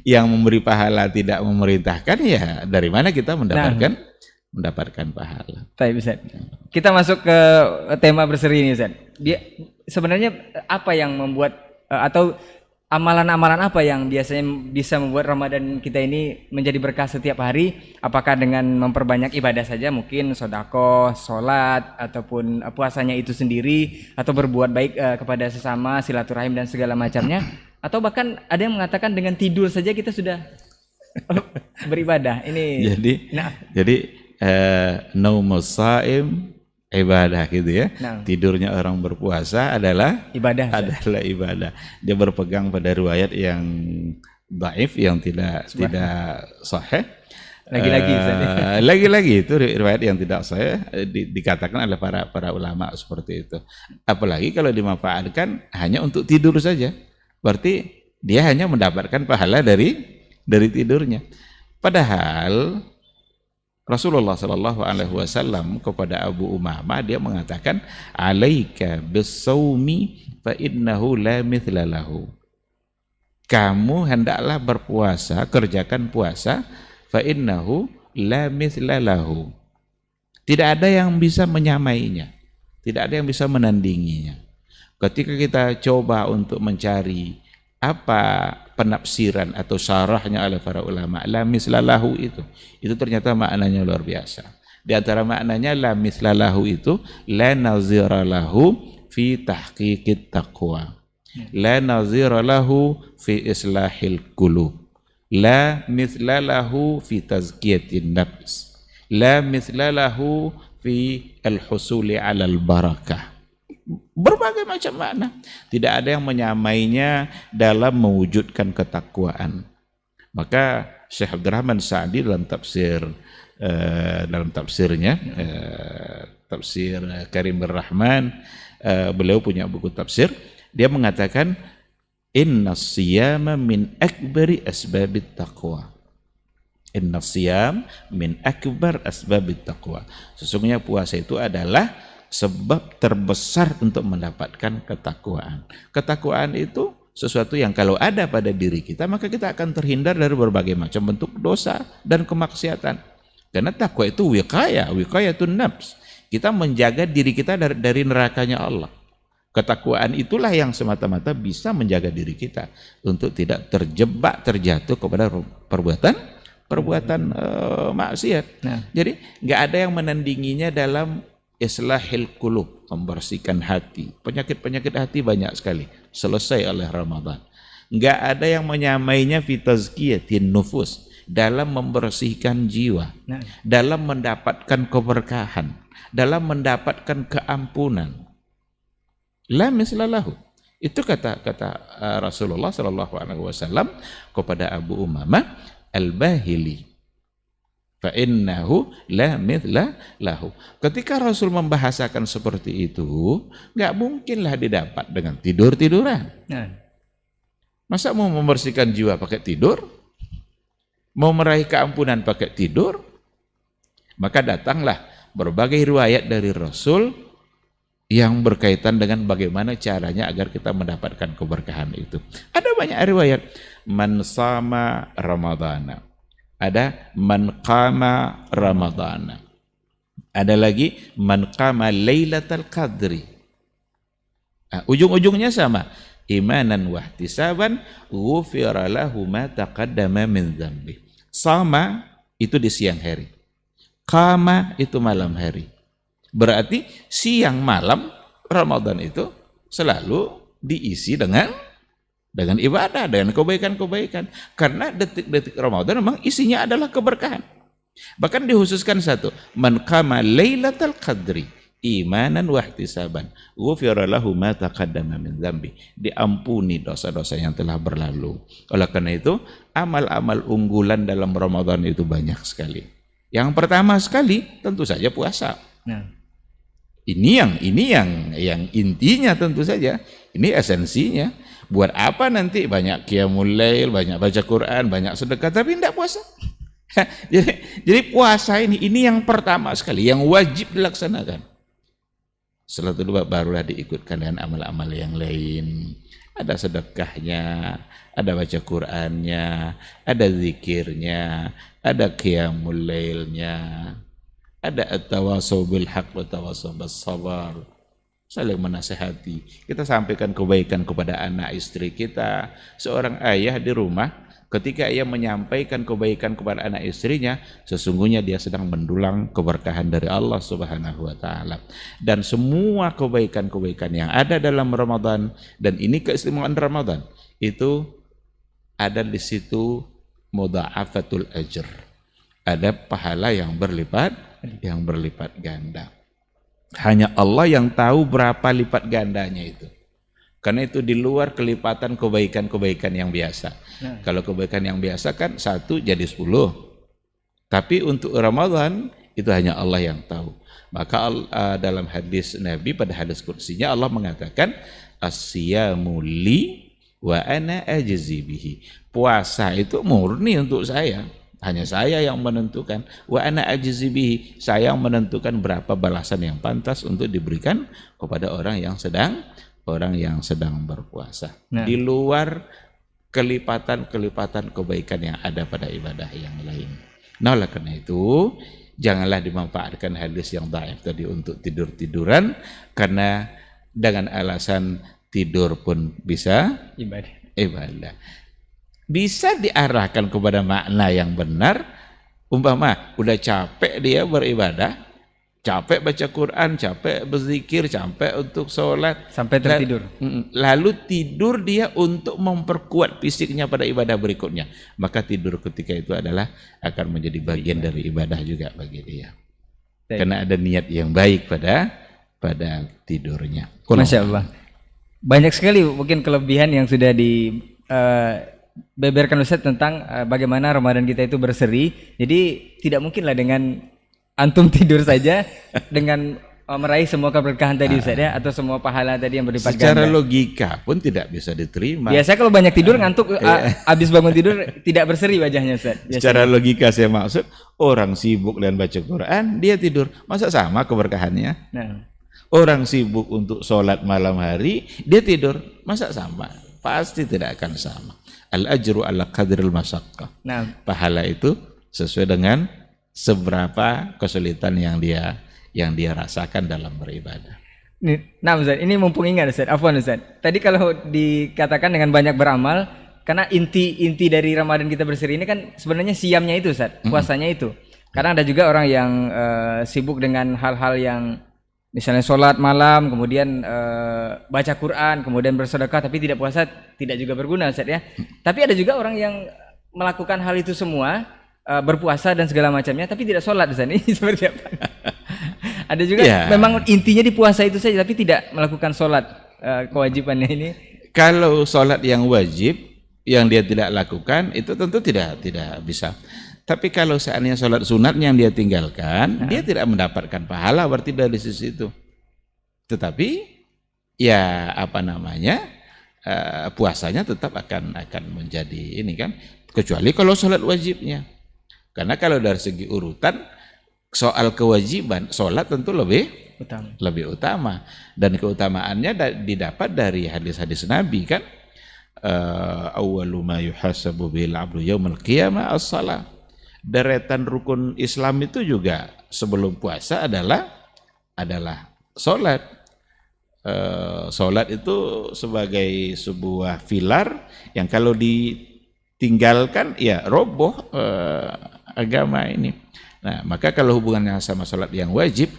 yang memberi pahala tidak memerintahkan, ya dari mana kita mendapatkan pahala. Baik, Ustaz. Kita masuk ke tema berseri ini, Ustaz. Sebenarnya apa yang membuat atau amalan-amalan apa yang biasanya bisa membuat Ramadan kita ini menjadi berkah setiap hari? Apakah dengan memperbanyak ibadah saja, mungkin sedekah, sholat, ataupun puasanya itu sendiri, atau berbuat baik kepada sesama, silaturahim dan segala macamnya, atau bahkan ada yang mengatakan dengan tidur saja kita sudah beribadah. Ini jadi naumus shaim ibadah gitu ya. Tidurnya orang berpuasa adalah ibadah. Dia berpegang pada riwayat yang dhaif, yang tidak sahih. Lagi-lagi itu riwayat yang tidak sahih dikatakan oleh para ulama seperti itu. Apalagi kalau dimanfaatkan hanya untuk tidur saja. Berarti dia hanya mendapatkan pahala dari tidurnya. Padahal Rasulullah Sallallahu Alaihi Wasallam kepada Abu Umamah dia mengatakan, alaika bisawmi fa innahu la mithla lahu. Kamu hendaklah berpuasa, kerjakan puasa, fa innahu la mithla lahu. Tidak ada yang bisa menyamainya, tidak ada yang bisa menandinginya. Ketika kita coba untuk mencari apa penafsiran atau syarahnya oleh para ulama, la mislalahu itu ternyata maknanya luar biasa. Di antara maknanya la mislalahu itu la nazira lahu fi tahqiqit taqwa, la nazira lahu fi islahil qulub, la mislalahu fi tazkiyatin nafs, la mislalahu fi al-husuli 'alal barakah. Berbagai macam makna. Tidak ada yang menyamainya dalam mewujudkan ketakwaan. Maka Syekh Abdurrahman Sa'di dalam tafsirnya tafsir Karim Rahman, beliau punya buku tafsir, dia mengatakan innas siyama min akbari asbabit taqwa. Innas siyam min akbar asbabit taqwa. Sesungguhnya puasa itu adalah sebab terbesar untuk mendapatkan ketakwaan. Ketakwaan itu sesuatu yang kalau ada pada diri kita, maka kita akan terhindar dari berbagai macam bentuk dosa dan kemaksiatan. Karena takwa itu wiqayatun nafs. Kita menjaga diri kita dari nerakanya Allah. Ketakwaan itulah yang semata-mata bisa menjaga diri kita untuk tidak terjatuh kepada perbuatan maksiat. Jadi nggak ada yang menandinginya dalam islahil qulub, membersihkan hati. Penyakit-penyakit hati banyak sekali selesai oleh Ramadan. Enggak ada yang menyamainya fi tazkiyatin nufus, dalam membersihkan jiwa, dalam mendapatkan keberkahan, dalam mendapatkan keampunan. La misla lahu. Itu kata Rasulullah sallallahu alaihi wasallam kepada Abu Umamah Al-Bahili. Fa innahu la mithla lahu. Ketika Rasul membahasakan seperti itu, nggak mungkinlah didapat dengan tidur-tiduran. Nah. Masa mau membersihkan jiwa pakai tidur? Mau meraih keampunan pakai tidur? Maka datanglah berbagai riwayat dari Rasul yang berkaitan dengan bagaimana caranya agar kita mendapatkan keberkahan itu. Ada banyak riwayat. Man sama Ramadana. Ada man qama Ramadana. Ada lagi man qama Lailatul Qadri. Ujung-ujungnya sama. Imanan wahtisaban ghufira lahu ma taqaddama min dzambi. Sama itu di siang hari. Qama itu malam hari. Berarti siang malam Ramadan itu selalu diisi dengan ibadah, dengan kebaikan-kebaikan. Karena detik-detik Ramadan memang isinya adalah keberkahan. Bahkan dikhususkan satu, man qama Lailatul Qadri imanan wahtisaban ghufira lahu ma taqaddama min dzambi. Diampuni dosa-dosa yang telah berlalu. Oleh karena itu, amal-amal unggulan dalam Ramadan itu banyak sekali. Yang pertama sekali tentu saja puasa. Nah. Ini yang intinya tentu saja. Ini esensinya. Buat apa nanti banyak qiyamul lail, banyak baca Quran, banyak sedekah tapi tidak puasa? jadi puasa ini yang pertama sekali yang wajib dilaksanakan. Setelah itu barulah diikutkan dengan amal-amal yang lain. Ada sedekahnya, ada baca Qurannya, ada zikirnya, ada qiyamul lailnya, ada at-tawasau bil haq wa tawasau bis sabar. Saling menasihati. Kita sampaikan kebaikan kepada anak istri kita. Seorang ayah di rumah, ketika ia menyampaikan kebaikan kepada anak istrinya, sesungguhnya dia sedang mendulang keberkahan dari Allah Subhanahu wa taala. Dan semua kebaikan-kebaikan yang ada dalam Ramadan, dan ini keistimewaan Ramadan, itu ada di situ mudha'afatul ajr. Ada pahala yang berlipat ganda. Hanya Allah yang tahu berapa lipat gandanya itu. Karena itu di luar kelipatan kebaikan-kebaikan yang biasa. Nah. Kalau kebaikan yang biasa kan 1 jadi 10. Tapi untuk Ramadan itu hanya Allah yang tahu. Maka dalam hadis Nabi, pada hadis kursinya Allah mengatakan as-siyamu li wa ana ajzi bihi. Puasa itu murni untuk saya. Hanya saya yang menentukan. Wa ana ajzi bihi. Saya yang menentukan berapa balasan yang pantas untuk diberikan kepada orang yang sedang berpuasa. Nah. Di luar kelipatan-kelipatan kebaikan yang ada pada ibadah yang lain. Nah, oleh karena itu, janganlah dimanfaatkan hadis yang dhaif tadi untuk tidur-tiduran, karena dengan alasan tidur pun bisa ibadah. Bisa diarahkan kepada makna yang benar. Umpama udah capek dia beribadah, capek baca Quran, capek berzikir, capek untuk sholat, sampai tertidur. Lalu tidur dia untuk memperkuat fisiknya pada ibadah berikutnya. Maka tidur ketika itu akan menjadi bagian dari ibadah juga bagi dia. Karena ada niat yang baik pada tidurnya. Masya Allah. Banyak sekali mungkin kelebihan yang sudah beberkan Ustaz tentang bagaimana Ramadan kita itu berseri. Jadi tidak mungkinlah dengan antum tidur saja dengan meraih semua keberkahan tadi Ustaz ya, atau semua pahala tadi yang berlipat ganda. Secara logika pun tidak bisa diterima. Biasa kalau banyak tidur ngantuk, habis bangun tidur tidak berseri wajahnya Ustaz. Biasanya. Secara logika saya maksud, orang sibuk dan baca Quran, dia tidur. Masa sama keberkahannya? Nah. Orang sibuk untuk sholat malam hari, dia tidur. Masa sama? Pasti tidak akan sama. Al-ajru ala qadril masyaqqah. Nah, pahala itu sesuai dengan seberapa kesulitan yang dia rasakan dalam beribadah. Nah Ustaz, ini mumpung ingat Ustaz, afwan Ustaz. Tadi kalau dikatakan dengan banyak beramal, karena inti dari Ramadan kita berseri ini kan sebenarnya siamnya itu Ustaz, puasanya itu. Karena ada juga orang yang sibuk dengan hal-hal yang misalnya sholat malam, kemudian baca Quran, kemudian bersedekah, tapi tidak puasa, tidak juga berguna Ustaz ya. Tapi ada juga orang yang melakukan hal itu semua, berpuasa dan segala macamnya, tapi tidak sholat Ustaz. Ini seperti apa? Ada juga memang intinya di puasa itu saja, tapi tidak melakukan sholat kewajibannya ini? Kalau sholat yang wajib yang dia tidak lakukan itu tentu tidak bisa. Tapi kalau seandainya sholat sunat yang dia tinggalkan, dia tidak mendapatkan pahala berarti dari sisi itu. Tetapi ya apa namanya puasanya tetap akan menjadi ini kan, kecuali kalau sholat wajibnya. Karena kalau dari segi urutan soal kewajiban sholat tentu lebih utama, dan keutamaannya didapat dari hadis-hadis Nabi kan, awwalu ma yuhasabu bil 'abdu yaumil qiyamah as-shalah. Deretan rukun Islam itu juga sebelum puasa adalah sholat. Sholat itu sebagai sebuah pilar yang kalau ditinggalkan ya roboh agama ini. Nah, maka kalau hubungannya sama sholat yang wajib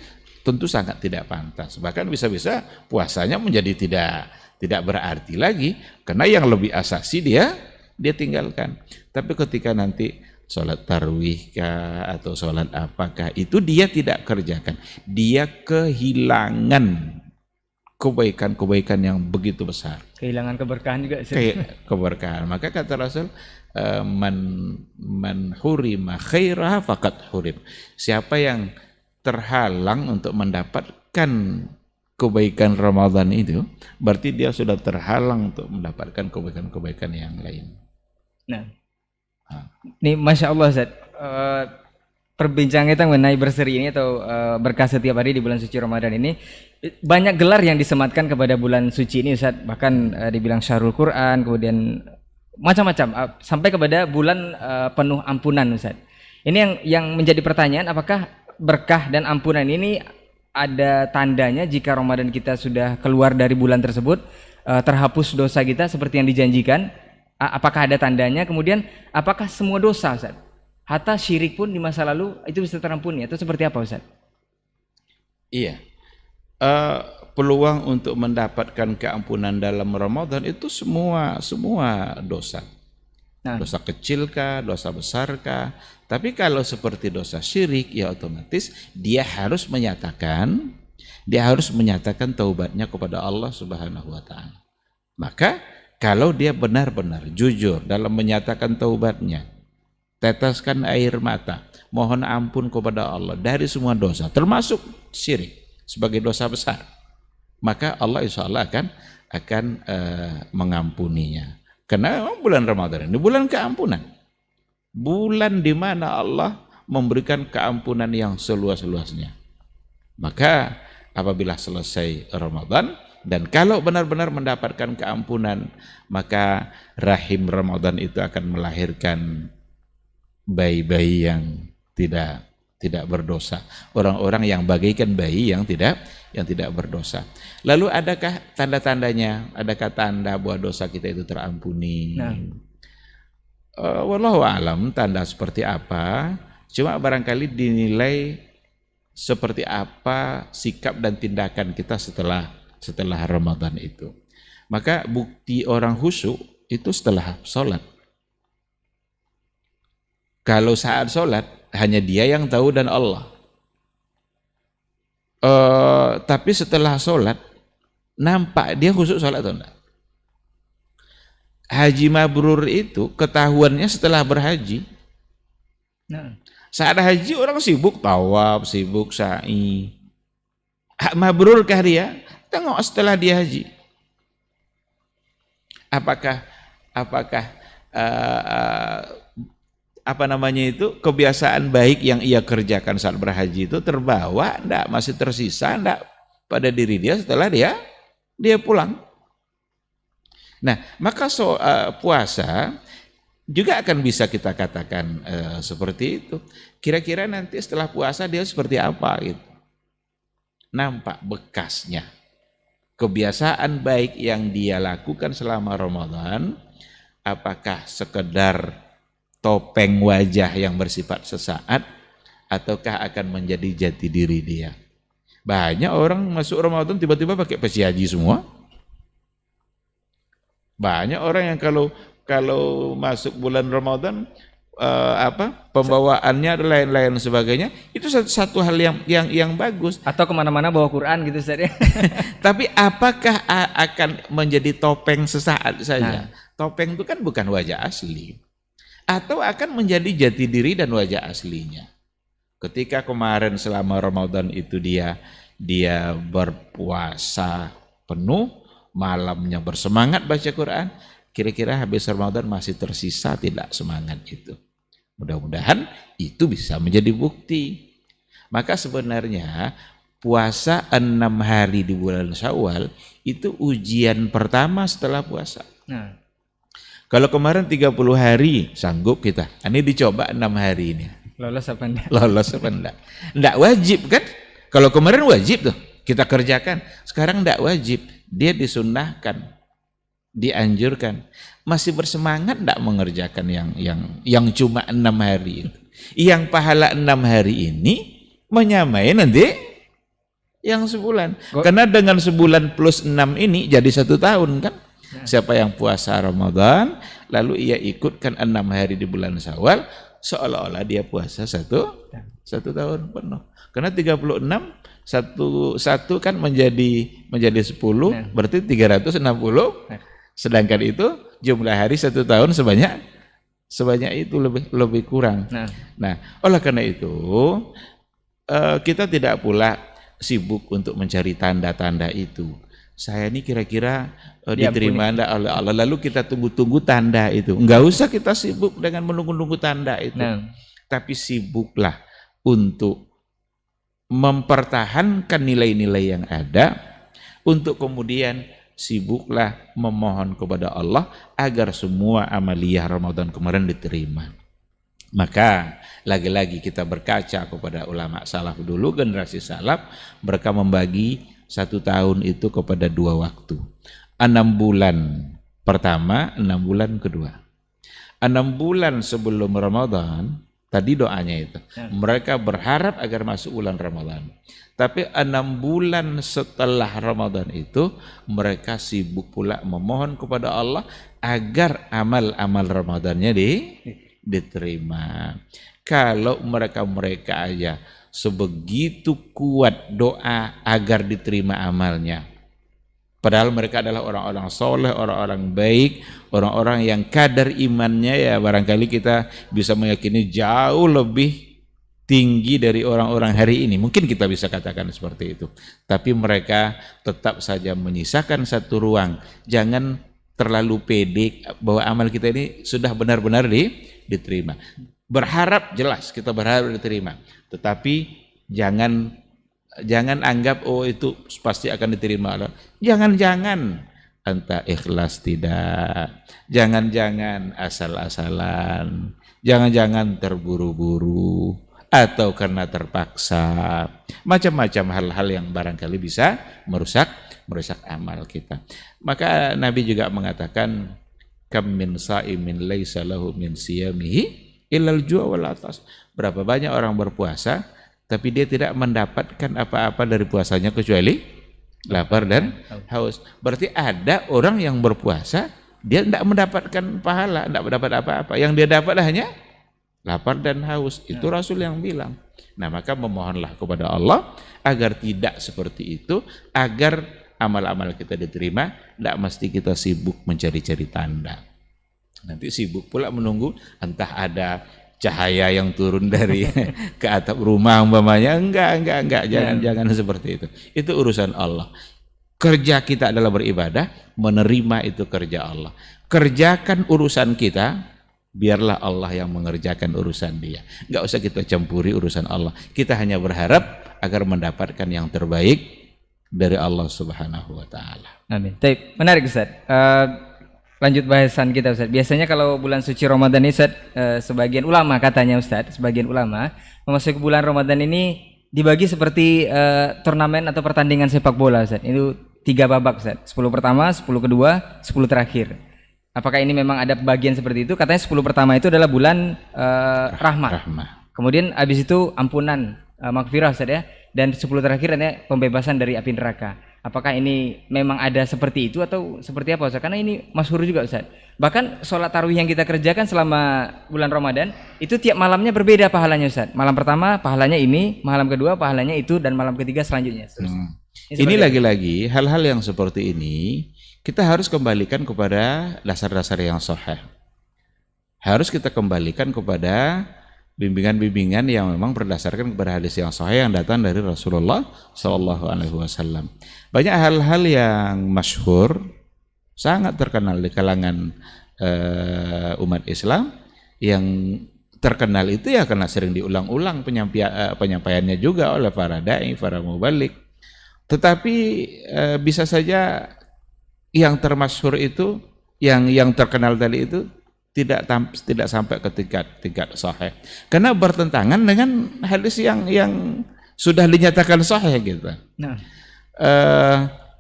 tentu sangat tidak pantas. Bahkan bisa-bisa puasanya menjadi tidak berarti lagi karena yang lebih asasi dia tinggalkan. Tapi ketika nanti sholat tarawih kah atau sholat apakah itu dia tidak kerjakan, dia kehilangan kebaikan-kebaikan yang begitu besar. Kehilangan keberkahan juga. Keberkahan. Maka kata Rasul, man hurima khairaha faqad hurim. Siapa yang terhalang untuk mendapatkan kebaikan Ramadan itu, berarti dia sudah terhalang untuk mendapatkan kebaikan-kebaikan yang lain. Nah, ini Masya Allah Ustaz, perbincangan kita mengenai berseri ini atau berkah setiap hari di bulan suci Ramadan ini, banyak gelar yang disematkan kepada bulan suci ini Ustaz, bahkan dibilang syahrul Quran, kemudian macam-macam, sampai kepada bulan penuh ampunan Ustaz. Ini yang menjadi pertanyaan, apakah berkah dan ampunan ini ada tandanya jika Ramadan kita sudah keluar dari bulan tersebut, terhapus dosa kita seperti yang dijanjikan? Apakah ada tandanya? Kemudian apakah semua dosa Ustaz, hatta syirik pun di masa lalu itu bisa terampuni atau seperti apa Ustaz? Iya, peluang untuk mendapatkan keampunan dalam Ramadan itu semua dosa. Dosa kecil kah, dosa besar kah? Tapi kalau seperti dosa syirik ya otomatis dia harus menyatakan taubatnya kepada Allah Subhanahu wa taala. Maka kalau dia benar-benar jujur dalam menyatakan taubatnya, teteskan air mata, mohon ampun kepada Allah dari semua dosa, termasuk syirik sebagai dosa besar, maka Allah insya Allah akan mengampuninya. Karena bulan Ramadan ini bulan keampunan, bulan di mana Allah memberikan keampunan yang seluas-luasnya. Maka apabila selesai Ramadan, dan kalau benar-benar mendapatkan keampunan, maka rahim Ramadan itu akan melahirkan bayi-bayi yang tidak berdosa, orang-orang yang bagaikan bayi yang tidak berdosa. Lalu adakah tanda-tandanya? Adakah tanda bahwa dosa kita itu terampuni? Wallahu a'lam tanda seperti apa. Cuma barangkali dinilai seperti apa sikap dan tindakan kita setelah Ramadan itu. Maka bukti orang khusyuk itu setelah sholat. Kalau saat sholat hanya dia yang tahu dan Allah. Tapi setelah sholat nampak dia khusyuk sholat atau enggak? Haji mabrur itu ketahuannya setelah berhaji. Saat haji orang sibuk tawaf, sibuk sa'i. Mabrurkah dia? Tengok setelah dia haji. Apakah kebiasaan baik yang ia kerjakan saat berhaji itu terbawa enggak, masih tersisa enggak pada diri dia setelah dia pulang. Nah, maka puasa juga akan bisa kita katakan seperti itu. Kira-kira nanti setelah puasa dia seperti apa gitu. Nampak bekasnya. Kebiasaan baik yang dia lakukan selama Ramadan, apakah sekedar topeng wajah yang bersifat sesaat, ataukah akan menjadi jati diri dia? Banyak orang masuk Ramadan tiba-tiba pakai peci haji semua. Banyak orang yang kalau masuk bulan Ramadan pembawaannya dan lain-lain sebagainya, itu satu hal yang bagus. Atau kemana-mana bawa Quran gitu Ustaz ya. Tapi apakah akan menjadi topeng sesaat saja? Topeng itu kan bukan wajah asli. Atau akan menjadi jati diri dan wajah aslinya. Ketika kemarin selama Ramadan itu dia berpuasa penuh, malamnya bersemangat baca Quran, kira-kira habis Ramadan masih tersisa tidak semangat itu. Mudah-mudahan itu bisa menjadi bukti. Maka sebenarnya puasa 6 hari di bulan Syawal itu ujian pertama setelah puasa. Nah, Kalau kemarin 30 hari sanggup kita, ini dicoba 6 hari ini. lolos apa enggak? Lolos apa enggak? Enggak wajib kan? Kalau kemarin wajib tuh, kita kerjakan. Sekarang enggak wajib, dia disunnahkan, dianjurkan. Masih bersemangat enggak mengerjakan yang cuma 6 hari itu. Yang pahala 6 hari ini menyamai nanti yang sebulan. Karena dengan sebulan plus 6 ini jadi 1 tahun kan? Siapa yang puasa Ramadan lalu ia ikutkan 6 hari di bulan Syawal, seolah-olah dia puasa satu tahun penuh. Karena 36 satu kan menjadi 10, berarti 360. Sedangkan itu jumlah hari 1 tahun sebanyak itu lebih kurang. Nah, oleh karena itu kita tidak pula sibuk untuk mencari tanda-tanda itu. Saya ini kira-kira diterima enggak oleh Allah. Lalu kita tunggu-tunggu tanda itu. Enggak usah kita sibuk dengan menunggu-nunggu tanda itu. Tapi sibuklah untuk mempertahankan nilai-nilai yang ada, untuk kemudian sibuklah memohon kepada Allah agar semua amaliyah Ramadan kemarin diterima. Maka lagi-lagi kita berkaca kepada ulama salaf dulu, generasi salaf, mereka membagi 1 tahun itu kepada 2 waktu. 6 bulan pertama, 6 bulan kedua. 6 bulan sebelum Ramadan, tadi doanya itu. Mereka berharap agar masuk bulan Ramadan. Tapi 6 bulan setelah Ramadan itu, mereka sibuk pula memohon kepada Allah agar amal-amal Ramadannya diterima. Kalau mereka aja sebegitu kuat doa agar diterima amalnya, padahal mereka adalah orang-orang soleh, orang-orang baik, orang-orang yang kadar imannya ya barangkali kita bisa meyakini jauh lebih tinggi dari orang-orang hari ini. Mungkin kita bisa katakan seperti itu. Tapi mereka tetap saja menyisakan satu ruang. Jangan terlalu pede bahwa amal kita ini sudah benar-benar diterima. Berharap jelas kita berharap diterima, tetapi jangan anggap oh itu pasti akan diterima Allah. Jangan entah ikhlas tidak, jangan asal-asalan, jangan terburu-buru atau karena terpaksa, macam-macam hal-hal yang barangkali bisa merusak amal kita. Maka Nabi juga mengatakan kam min sa'imin laisa lahu min siyamihi illal ju' wal atas. Berapa banyak orang berpuasa tapi dia tidak mendapatkan apa-apa dari puasanya kecuali lapar dan haus. Berarti ada orang yang berpuasa dia tidak mendapatkan pahala, tidak mendapat apa-apa. Yang dia dapat hanya lapar dan haus. Itu Rasul yang bilang. Nah, maka memohonlah kepada Allah agar tidak seperti itu, agar amal-amal kita diterima. Tidak mesti kita sibuk mencari-cari tanda. Nanti sibuk pula menunggu entah ada cahaya yang turun dari ke atap rumah umpamanya. Enggak, jangan seperti itu. Itu urusan Allah. Kerja kita adalah beribadah, menerima itu kerja Allah. Kerjakan urusan kita, biarlah Allah yang mengerjakan urusan dia. Enggak usah kita campuri urusan Allah. Kita hanya berharap agar mendapatkan yang terbaik dari Allah Subhanahu wa taala. Amin. Baik, menarik Ustaz. Lanjut bahasan kita Ustaz. Biasanya kalau bulan suci Ramadan ini Ustaz, sebagian ulama katanya Ustaz, sebagian ulama memasuki bulan Ramadan ini dibagi seperti turnamen atau pertandingan sepak bola Ustaz. Itu 3 babak Ustaz. 10 pertama, 10 kedua, 10 terakhir. Apakah ini memang ada bagian seperti itu? Katanya 10 pertama itu adalah bulan rahmah. Kemudian habis itu ampunan, maghfirah Ustaz ya. Dan 10 terakhir ada pembebasan dari api neraka. Apakah ini memang ada seperti itu atau seperti apa Ustaz? Karena ini masyhur juga Ustaz. Bahkan sholat tarawih yang kita kerjakan selama bulan Ramadan itu tiap malamnya berbeda pahalanya Ustaz. Malam pertama pahalanya ini, malam kedua pahalanya itu, dan malam ketiga selanjutnya. Ini lagi-lagi hal-hal yang seperti ini kita harus kembalikan kepada dasar-dasar yang sahih. Harus kita kembalikan kepada bimbingan-bimbingan yang memang berdasarkan kepada hadis yang sahih yang datang dari Rasulullah SAW. Banyak hal-hal yang masyhur, sangat terkenal di kalangan umat Islam, yang terkenal itu ya karena sering diulang-ulang penyampaiannya juga oleh para dai, para mubalik. Tetapi bisa saja yang termasyhur itu, yang terkenal tadi itu tidak sampai ke tingkat sahih, karena bertentangan dengan hadis yang sudah dinyatakan sahih gitu. Nah,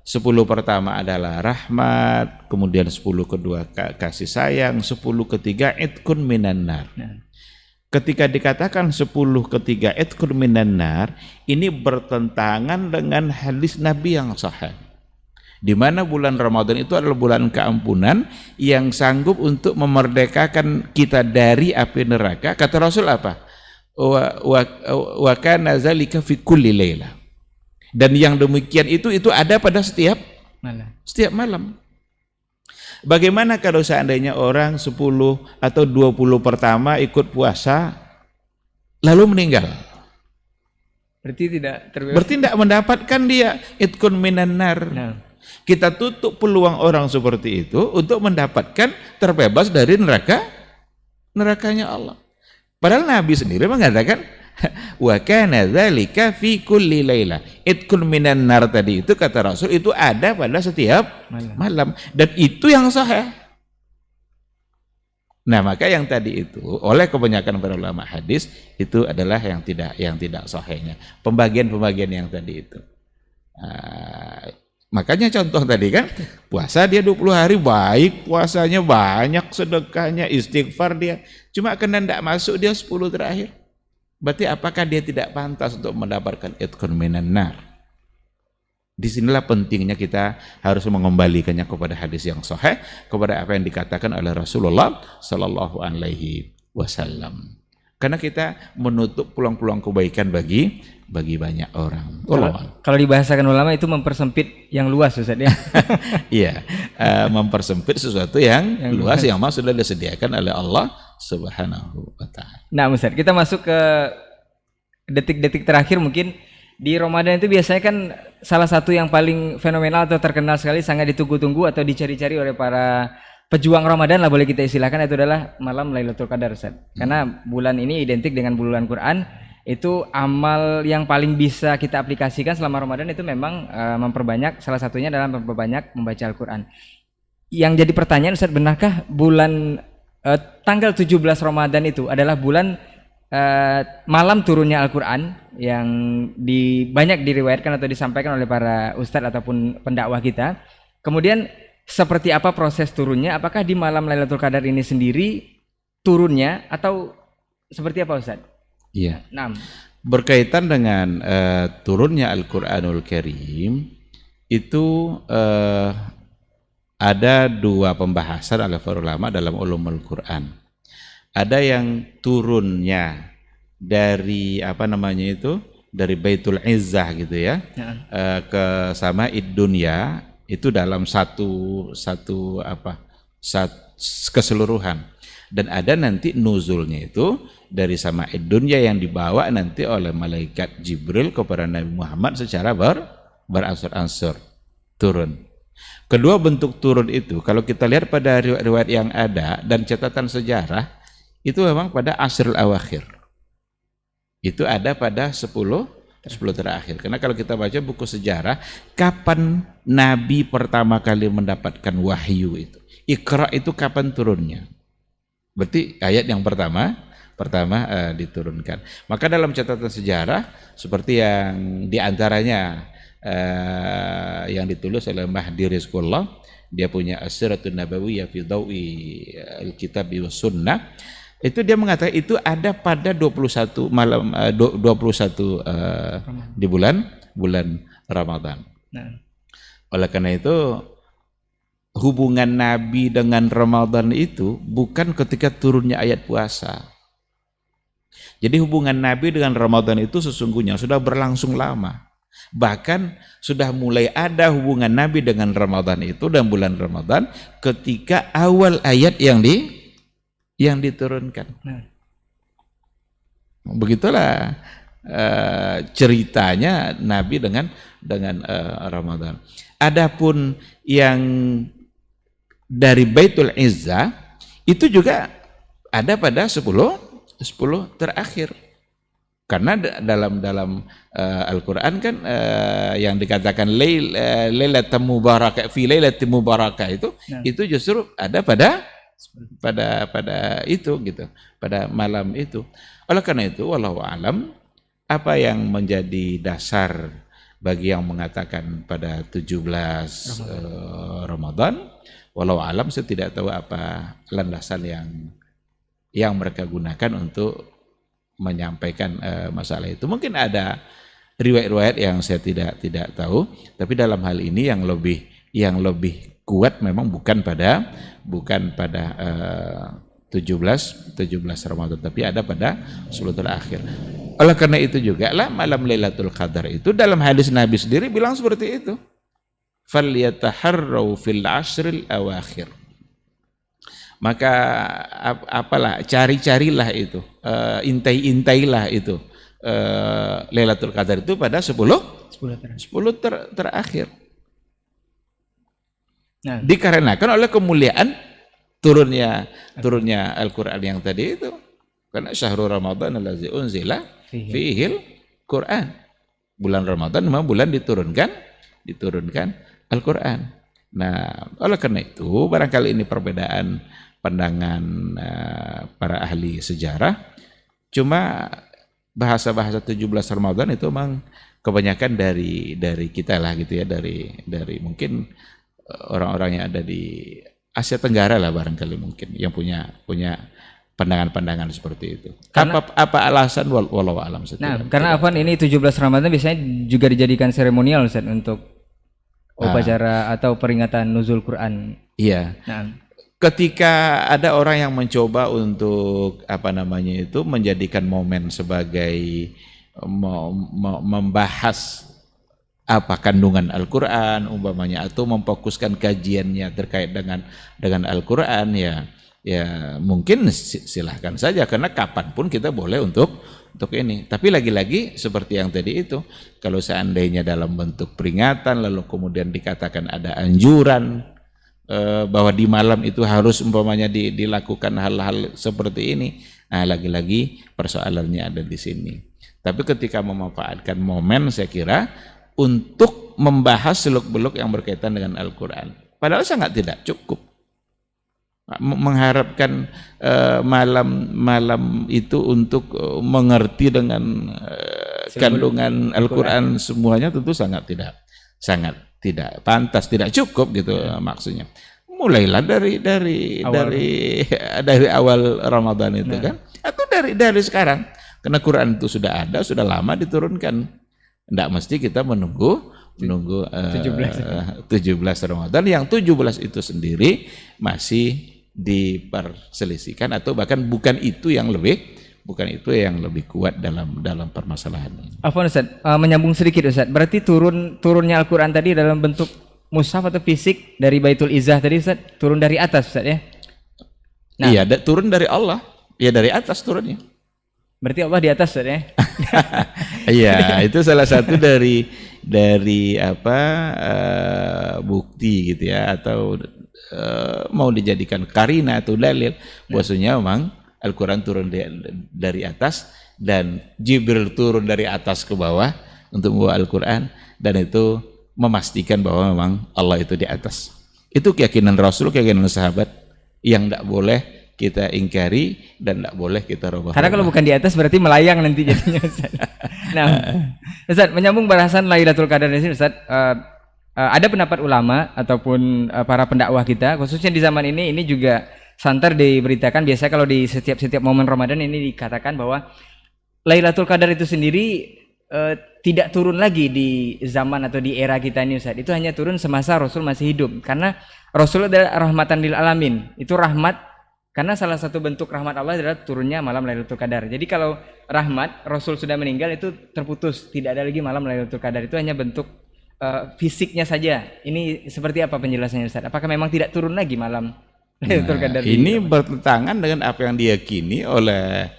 10 pertama adalah rahmat, kemudian 10 kedua kasih sayang, 10 ketiga itqun minan nar. nah. Ketika dikatakan 10 ketiga itqun minan nar, ini bertentangan dengan hadis Nabi yang sahih, di mana bulan Ramadan itu adalah bulan keampunan yang sanggup untuk memerdekakan kita dari api neraka. Kata Rasul apa? Wa kana zalika fi kulli laila. Dan yang demikian itu ada pada setiap malam. Bagaimana kalau seandainya orang 10 atau 20 pertama ikut puasa lalu meninggal? Berarti tidak mendapatkan dia itqun minan nar. Nah. Kita tutup peluang orang seperti itu untuk mendapatkan terbebas dari nerakanya Allah. Padahal Nabi sendiri mengatakan wa kana dzalika fi kulli laila. Itqun minan nar tadi itu kata Rasul itu ada pada setiap malam, dan itu yang sahih. Nah, maka yang tadi itu oleh kebanyakan para ulama hadis itu adalah yang tidak sahihnya. Pembagian yang tadi itu. Makanya contoh tadi kan, puasa dia 20 hari baik, puasanya banyak, sedekahnya, istighfar dia, cuma kena tidak masuk dia 10 terakhir. Berarti apakah dia tidak pantas untuk mendapatkan itqun minan nar? Disinilah pentingnya kita harus mengembalikannya kepada hadis yang sahih, kepada apa yang dikatakan oleh Rasulullah Sallallahu Alaihi Wasallam. Karena kita menutup peluang-peluang kebaikan bagi banyak orang. Kalau dibahasakan ulama itu mempersempit yang luas Ustaz ya. Iya, mempersempit sesuatu yang luas yang memang sudah disediakan oleh Allah Subhanahu wa taala. Nah, Ustaz, kita masuk ke detik-detik terakhir mungkin. Di Ramadan itu biasanya kan salah satu yang paling fenomenal atau terkenal sekali, sangat ditunggu-tunggu atau dicari-cari oleh para pejuang Ramadan lah boleh kita istilahkan, itu adalah malam Lailatul Qadar Ustaz. Karena bulan ini identik dengan bulan Quran, itu amal yang paling bisa kita aplikasikan selama Ramadan itu memang memperbanyak, salah satunya adalah memperbanyak membaca Al-Quran. Yang jadi pertanyaan Ustaz, benarkah bulan tanggal 17 Ramadan itu adalah bulan malam turunnya Al-Quran yang banyak diriwayatkan atau disampaikan oleh para ustadz ataupun pendakwah kita? Kemudian seperti apa proses turunnya? Apakah di malam Lailatul Qadar ini sendiri turunnya atau seperti apa Ustaz? Iya. Nah, berkaitan dengan turunnya Al-Quranul Karim itu ada 2 pembahasan oleh para ulama dalam ulumul Quran. Ada yang turunnya dari dari Baitul Izzah gitu ya, ke Sama'id Dunya, itu dalam satu keseluruhan. Dan ada nanti nuzulnya itu dari Sama'id Dunya yang dibawa nanti oleh malaikat Jibril kepada Nabi Muhammad secara beransur-ansur turun. Kedua bentuk turun itu kalau kita lihat pada riwayat yang ada dan catatan sejarah, itu memang pada asrul awakhir. Itu ada pada 10 terakhir. Karena kalau kita baca buku sejarah, kapan Nabi pertama kali mendapatkan wahyu itu? Iqra itu kapan turunnya? Berarti ayat yang pertama diturunkan. Maka dalam catatan sejarah seperti yang diantaranya yang ditulis oleh Mahdi Rizqullah, dia punya As-Siratun Nabawiyah fi Dawi Al-Kitab wa Sunnah. Itu dia mengatakan itu ada pada 21 malam 21 di bulan Ramadan. nah. Oleh karena itu hubungan Nabi dengan Ramadan itu bukan ketika turunnya ayat puasa. Jadi hubungan Nabi dengan Ramadan itu sesungguhnya sudah berlangsung lama. Bahkan sudah mulai ada hubungan Nabi dengan Ramadan itu dan bulan Ramadan ketika awal ayat yang diturunkan. Begitulah ceritanya Nabi dengan Ramadan. Adapun yang dari Baitul Izzah itu juga ada pada 10 terakhir. Karena dalam Al-Qur'an kan yang dikatakan lailatul mubarakah fi lailatul mubarakah itu justru ada pada itu gitu, pada malam itu. Oleh karena itu wallahu alam apa yang menjadi dasar bagi yang mengatakan pada 17 Ramadan, walau alam saya tidak tahu apa landasan yang mereka gunakan untuk menyampaikan masalah itu. Mungkin ada riwayat-riwayat yang saya tidak tahu, tapi dalam hal ini yang lebih kuat memang bukan pada 17 Ramadan, tapi ada pada 10 terakhir. Oleh karena itu juga lah malam Lailatul Qadar itu dalam hadis Nabi sendiri bilang seperti itu. Falyataharrau fil ashril awakhir. Maka cari-carilah itu, intai-intailah itu Lailatul Qadar itu pada 10 terakhir. Nah, dikarenakan oleh kemuliaan turunnya Al-Qur'an yang tadi itu. Karena syahrul Ramadan allazi unzila fihil Qur'an. Bulan Ramadan memang bulan diturunkan Al-Qur'an. Nah, oleh karena itu barangkali ini perbedaan pandangan para ahli sejarah. Cuma bahasa-bahasa 17 Ramadan itu memang kebanyakan dari kita lah gitu ya, dari mungkin orang-orang yang ada di Asia Tenggara lah barangkali mungkin yang punya pandangan-pandangan seperti itu. Karena, apa alasan walau alam Nah, karena Afwan ini 17 Ramadan biasanya juga dijadikan seremonial Ustaz untuk upacara atau peringatan nuzul Quran. Iya. Nah, ketika ada orang yang mencoba untuk menjadikan momen sebagai membahas apa kandungan Al-Qur'an umpamanya atau memfokuskan kajiannya terkait dengan Al-Qur'an ya mungkin silahkan saja karena kapanpun kita boleh untuk ini. Tapi lagi-lagi seperti yang tadi itu, kalau seandainya dalam bentuk peringatan lalu kemudian dikatakan ada anjuran bahwa di malam itu harus umpamanya dilakukan hal-hal seperti ini, nah lagi-lagi persoalannya ada di sini. Tapi ketika memanfaatkan momen saya kira untuk membahas seluk-beluk yang berkaitan dengan Al-Qur'an, padahal sangat tidak cukup mengharapkan malam itu untuk mengerti dengan kandungan Al-Qur'an semuanya tentu sangat tidak pantas, tidak cukup gitu maksudnya. Mulailah dari awal Ramadan itu kan, atau dari sekarang, karena Quran itu sudah ada, sudah lama diturunkan. Tidak mesti kita menunggu 17 Ramadan, yang 17 itu sendiri masih diperselisihkan atau bahkan bukan itu yang lebih kuat dalam permasalahan ini. Afwan Ustaz, menyambung sedikit Ustaz. Berarti turunnya Al-Qur'an tadi dalam bentuk mushaf atau fisik dari Baitul Izzah tadi Ustaz, turun dari atas Ustaz ya? Nah, iya, turun dari Allah. Ya dari atas turunnya. Berarti Allah di atas Ustaz ya? Iya, itu salah satu dari bukti gitu ya, atau mau dijadikan karina atau dalil bahwasanya memang Al-Qur'an turun dari atas dan Jibril turun dari atas ke bawah untuk membawa Al-Qur'an, dan itu memastikan bahwa memang Allah itu di atas. Itu keyakinan Rasul, keyakinan sahabat yang tidak boleh kita ingkari dan tidak boleh kita rubah. Karena kalau bukan di atas berarti melayang nanti jadinya Ustaz. Nah, Ustaz, menyambung bahasan Lailatul Qadar di sini Ustaz, ada pendapat ulama ataupun para pendakwah kita khususnya di zaman ini juga santer diberitakan biasa kalau di setiap momen Ramadan ini dikatakan bahwa Lailatul Qadar itu sendiri tidak turun lagi di zaman atau di era kita ini Ustaz. Itu hanya turun semasa Rasul masih hidup. Karena Rasul adalah rahmatan lil alamin. Itu rahmat, karena salah satu bentuk rahmat Allah adalah turunnya malam Lailatul Qadar. Jadi kalau rahmat Rasul sudah meninggal itu terputus, tidak ada lagi malam Lailatul Qadar. Itu hanya bentuk fisiknya saja. Ini seperti apa penjelasannya Ustaz? Apakah memang tidak turun lagi malam Lailatul Qadar? Ini bertentangan dengan apa yang diyakini oleh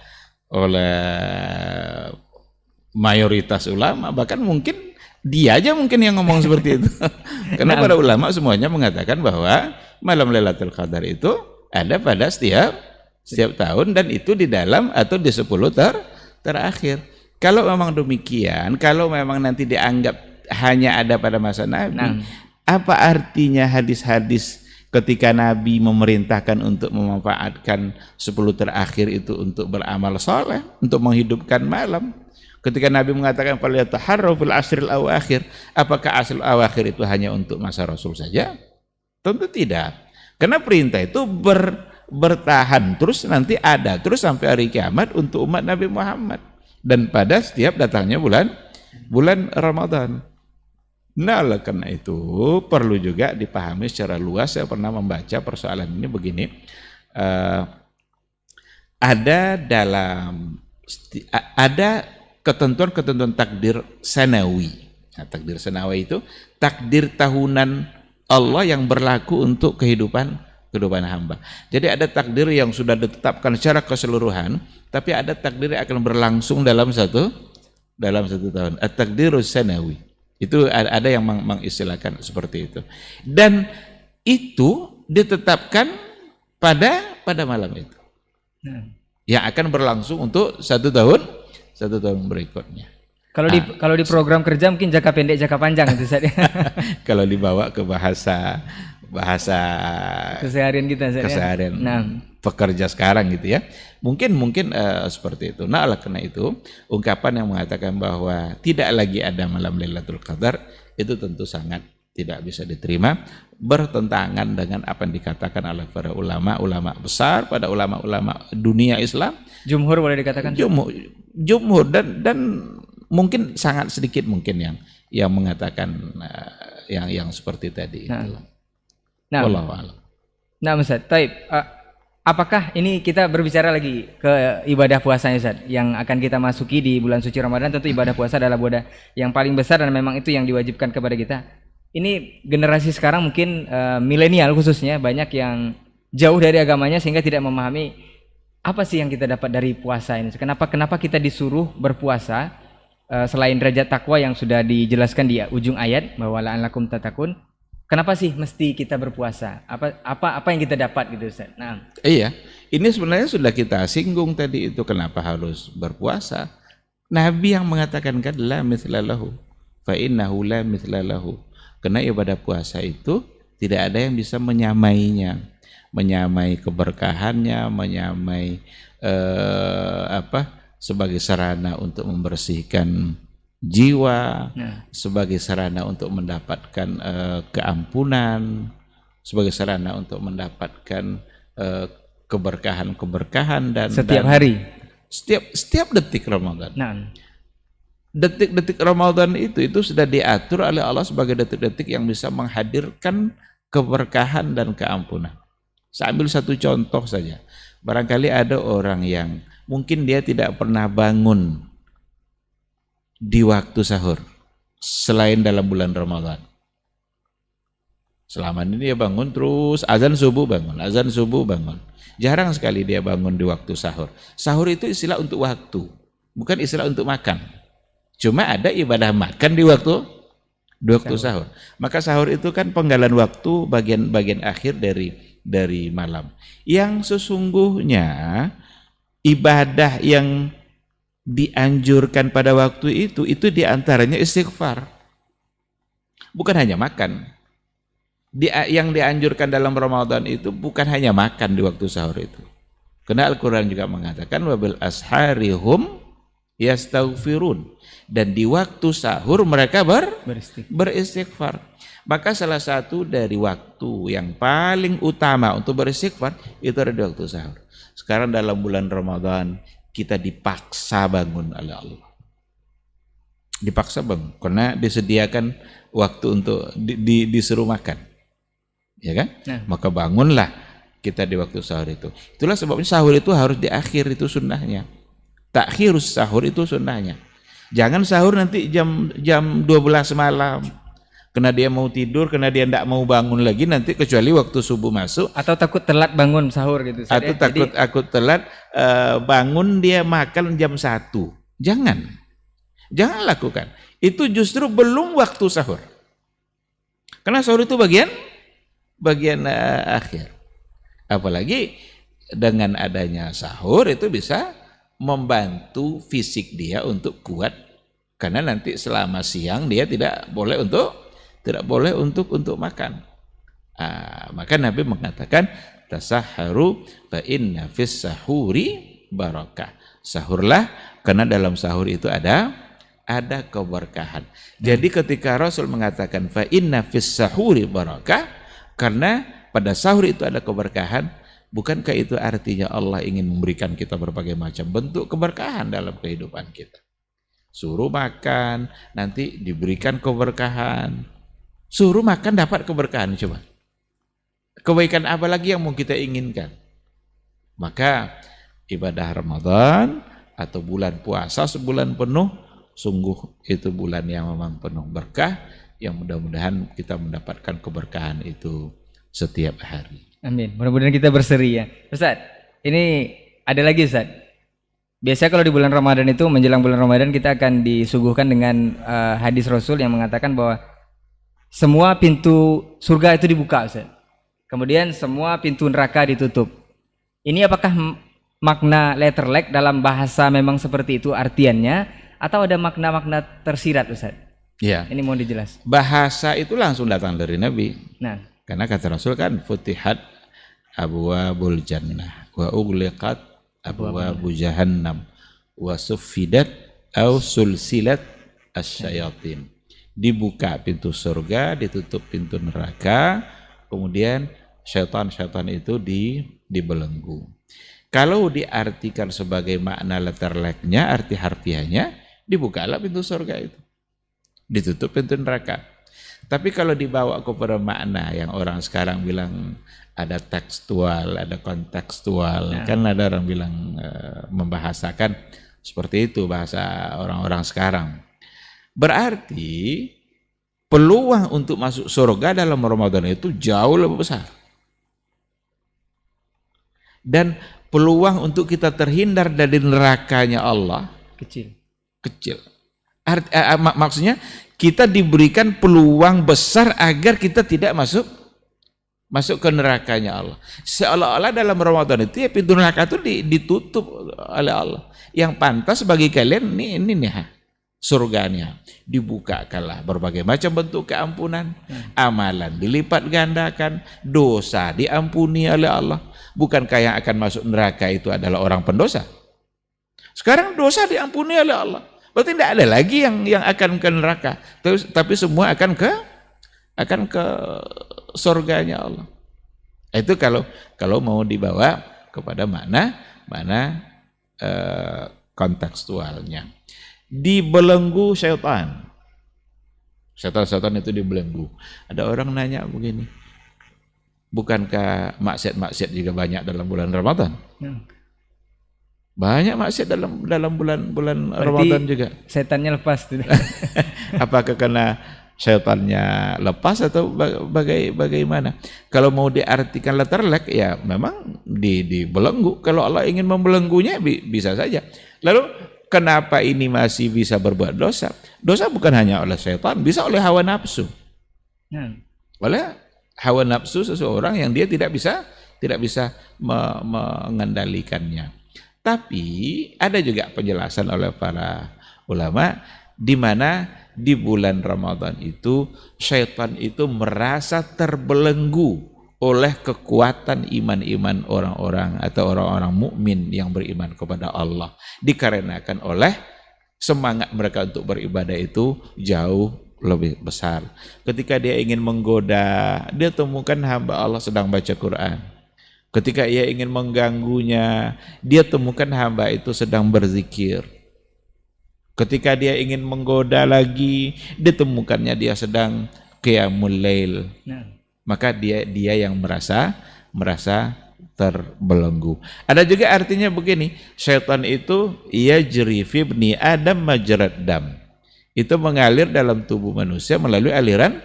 mayoritas ulama, bahkan mungkin dia aja mungkin yang ngomong seperti itu. Karena para ulama semuanya mengatakan bahwa malam Lailatul Qadar itu ada pada setiap tahun, dan itu di dalam atau di 10 terakhir. Kalau memang demikian, kalau memang nanti dianggap hanya ada pada masa Nabi, apa artinya hadis-hadis ketika Nabi memerintahkan untuk memanfaatkan 10 terakhir itu untuk beramal soleh, untuk menghidupkan malam? Ketika Nabi mengatakan falyataharraw fil ashril awakhir, apakah asrul awakhir itu hanya untuk masa Rasul saja? Tentu tidak. Karena perintah itu bertahan terus, nanti ada terus sampai hari kiamat untuk umat Nabi Muhammad, dan pada setiap datangnya bulan Ramadan. Nah, oleh karena itu perlu juga dipahami secara luas. Saya pernah membaca persoalan ini begini. Ada ketentuan takdir sanawi. Nah, takdir sanawi itu takdir tahunan Allah yang berlaku untuk kehidupan hamba. Jadi ada takdir yang sudah ditetapkan secara keseluruhan, tapi ada takdir yang akan berlangsung dalam satu tahun. At-takdirus sanawi. Itu ada yang mengistilahkan seperti itu. Dan itu ditetapkan pada malam itu. Yang akan berlangsung untuk 1 tahun berikutnya. Kalau di program kerja mungkin jangka pendek, jangka panjang itu Ustaz. Kalau dibawa ke bahasa keseharian kita keseharian pekerja sekarang gitu ya, mungkin seperti itu. Nah, oleh karena itu ungkapan yang mengatakan bahwa tidak lagi ada malam Lailatul Qadar itu tentu sangat tidak bisa diterima, bertentangan dengan apa yang dikatakan oleh para ulama besar, pada ulama dunia Islam. Jumhur boleh dikatakan. Jumhur dan mungkin sangat sedikit mungkin yang mengatakan yang seperti tadi itu. Wallahu a'lam. Nah, Ustaz, taib. Apakah ini kita berbicara lagi ke ibadah puasanya Ustaz, yang akan kita masuki di bulan suci Ramadan? Tentu ibadah puasa adalah ibadah yang paling besar dan memang itu yang diwajibkan kepada kita. Ini generasi sekarang mungkin milenial khususnya banyak yang jauh dari agamanya sehingga tidak memahami apa sih yang kita dapat dari puasa ini. Kenapa kita disuruh berpuasa selain derajat takwa yang sudah dijelaskan di ujung ayat bahwa la'allakum tattaqun. Kenapa sih mesti kita berpuasa? Apa yang kita dapat gitu Ustaz? Nah. Iya, ini sebenarnya sudah kita singgung tadi itu, kenapa harus berpuasa. Nabi yang mengatakan kan la mithlalahu fa innahu la mithlalahu. Karena ibadah puasa itu tidak ada yang bisa menyamainya, menyamai keberkahannya, menyamai sebagai sarana untuk membersihkan jiwa, sebagai sarana untuk mendapatkan keampunan, sebagai sarana untuk mendapatkan keberkahan dan setiap hari, setiap detik Ramadan. Detik-detik Ramadan itu sudah diatur oleh Allah sebagai detik-detik yang bisa menghadirkan keberkahan dan keampunan. Saya ambil satu contoh saja. Barangkali ada orang yang mungkin dia tidak pernah bangun di waktu sahur selain dalam bulan Ramadan. Selama ini dia bangun terus azan subuh bangun. Jarang sekali dia bangun di waktu sahur. Sahur itu istilah untuk waktu, bukan istilah untuk makan. Cuma ada ibadah makan di waktu sahur. Maka sahur itu kan penggalan waktu, bagian akhir dari malam. Yang sesungguhnya ibadah yang dianjurkan pada waktu itu diantaranya istighfar, bukan hanya makan. Yang dianjurkan dalam Ramadan itu bukan hanya makan di waktu sahur itu. Karena Al-Quran juga mengatakan wabil asharihum yastaghfirun, dan di waktu sahur mereka beristighfar. Maka salah satu dari waktu yang paling utama untuk beristighfar itu ada di waktu sahur. Sekarang dalam bulan Ramadan kita dipaksa bangun oleh Allah. Dipaksa bangun karena disediakan waktu untuk disuruh makan. Ya kan? Nah. Maka bangunlah kita di waktu sahur itu. Itulah sebabnya sahur itu harus di akhir, itu sunnahnya. Takhirus sahur itu sunnahnya. Jangan sahur nanti jam 12 malam. Karena dia mau tidur, karena dia tidak mau bangun lagi nanti kecuali waktu subuh masuk. Atau takut telat bangun sahur gitu. Atau takut telat bangun dia makan jam 1. Jangan lakukan. Itu justru belum waktu sahur. Karena sahur itu bagian akhir. Apalagi dengan adanya sahur itu bisa membantu fisik dia untuk kuat. Karena nanti selama siang dia tidak boleh untuk makan. Maka Nabi mengatakan tasahharu fa inna fis sahuri barakah. Sahurlah karena dalam sahur itu ada keberkahan. Jadi ketika Rasul mengatakan fa inna fis sahuri barakah, karena pada sahur itu ada keberkahan, bukankah itu artinya Allah ingin memberikan kita berbagai macam bentuk keberkahan dalam kehidupan kita? Suruh makan, nanti diberikan keberkahan. Suruh makan dapat keberkahan, coba. Kebaikan apa lagi yang mau kita inginkan? Maka ibadah Ramadan atau bulan puasa sebulan penuh, sungguh itu bulan yang memang penuh berkah, yang mudah-mudahan kita mendapatkan keberkahan itu setiap hari. Amin. Mudah-mudahan kita berseri ya. Ustaz, ini ada lagi Ustaz. Biasanya kalau di bulan Ramadan itu, menjelang bulan Ramadan kita akan disuguhkan dengan hadis Rasul yang mengatakan bahwa semua pintu surga itu dibuka Ustaz. Kemudian semua pintu neraka ditutup. Ini apakah makna letterlek dalam bahasa memang seperti itu artiannya, atau ada makna-makna tersirat Ustaz? Ya. Ini mohon dijelas. Bahasa itu langsung datang dari Nabi. Nah, karena kata Rasul kan futihat abwabul jannah wa ughliqat abwabu jahannam wa suffidat aw sulsilat asyayatin. Dibuka pintu surga, ditutup pintu neraka, kemudian syaitan-syaitan itu dibelenggu. Kalau diartikan sebagai makna letterleknya, arti harfiahnya, dibukalah pintu surga itu, ditutup pintu neraka. Tapi kalau dibawa kepada makna yang orang sekarang bilang ada tekstual, ada kontekstual, kan ada orang bilang membahasakan seperti itu bahasa orang-orang sekarang. Berarti peluang untuk masuk surga dalam Ramadan itu jauh lebih besar. Dan peluang untuk kita terhindar dari nerakanya Allah kecil. Maksudnya kita diberikan peluang besar agar kita tidak masuk ke nerakanya Allah. Seolah-olah dalam Ramadan itu ya pintu neraka itu ditutup oleh Allah. Yang pantas bagi kalian ini nih surganya, dibukakanlah berbagai macam bentuk keampunan, amalan dilipat gandakan, dosa diampuni oleh Allah. Bukankah yang akan masuk neraka itu adalah orang pendosa? Sekarang dosa diampuni oleh Allah, berarti tidak ada lagi yang akan ke neraka, tapi semua akan ke surganya Allah. Itu kalau mau dibawa kepada makna kontekstualnya. Dibelenggu syaitan. Syaitan itu dibelenggu. Ada orang nanya begini, bukankah maksiat juga banyak dalam bulan Ramadan? Banyak maksiat dalam bulan Ramadan juga. Setannya lepas. Apakah karena syaitannya lepas atau bagaimana? Kalau mau diartikan letterlek ya memang dibelenggu. Kalau Allah ingin membelenggunya bisa saja. Lalu kenapa ini masih bisa berbuat dosa? Dosa bukan hanya oleh syaitan, bisa oleh hawa nafsu. Oleh hawa nafsu seseorang yang dia tidak bisa mengendalikannya. Tapi ada juga penjelasan oleh para ulama di mana di bulan Ramadan itu syaitan itu merasa terbelenggu oleh kekuatan iman-iman orang-orang atau orang-orang mukmin yang beriman kepada Allah, dikarenakan oleh semangat mereka untuk beribadah itu jauh lebih besar. Ketika dia ingin menggoda, dia temukan hamba Allah sedang baca Quran. Ketika ia ingin mengganggunya, dia temukan hamba itu sedang berzikir. Ketika dia ingin menggoda lagi, ditemukannya dia sedang qiyamul lail. Maka dia yang merasa terbelenggu. Ada juga artinya begini, syaitan itu yajri fi ibni Adam majrad dam. Itu mengalir dalam tubuh manusia melalui aliran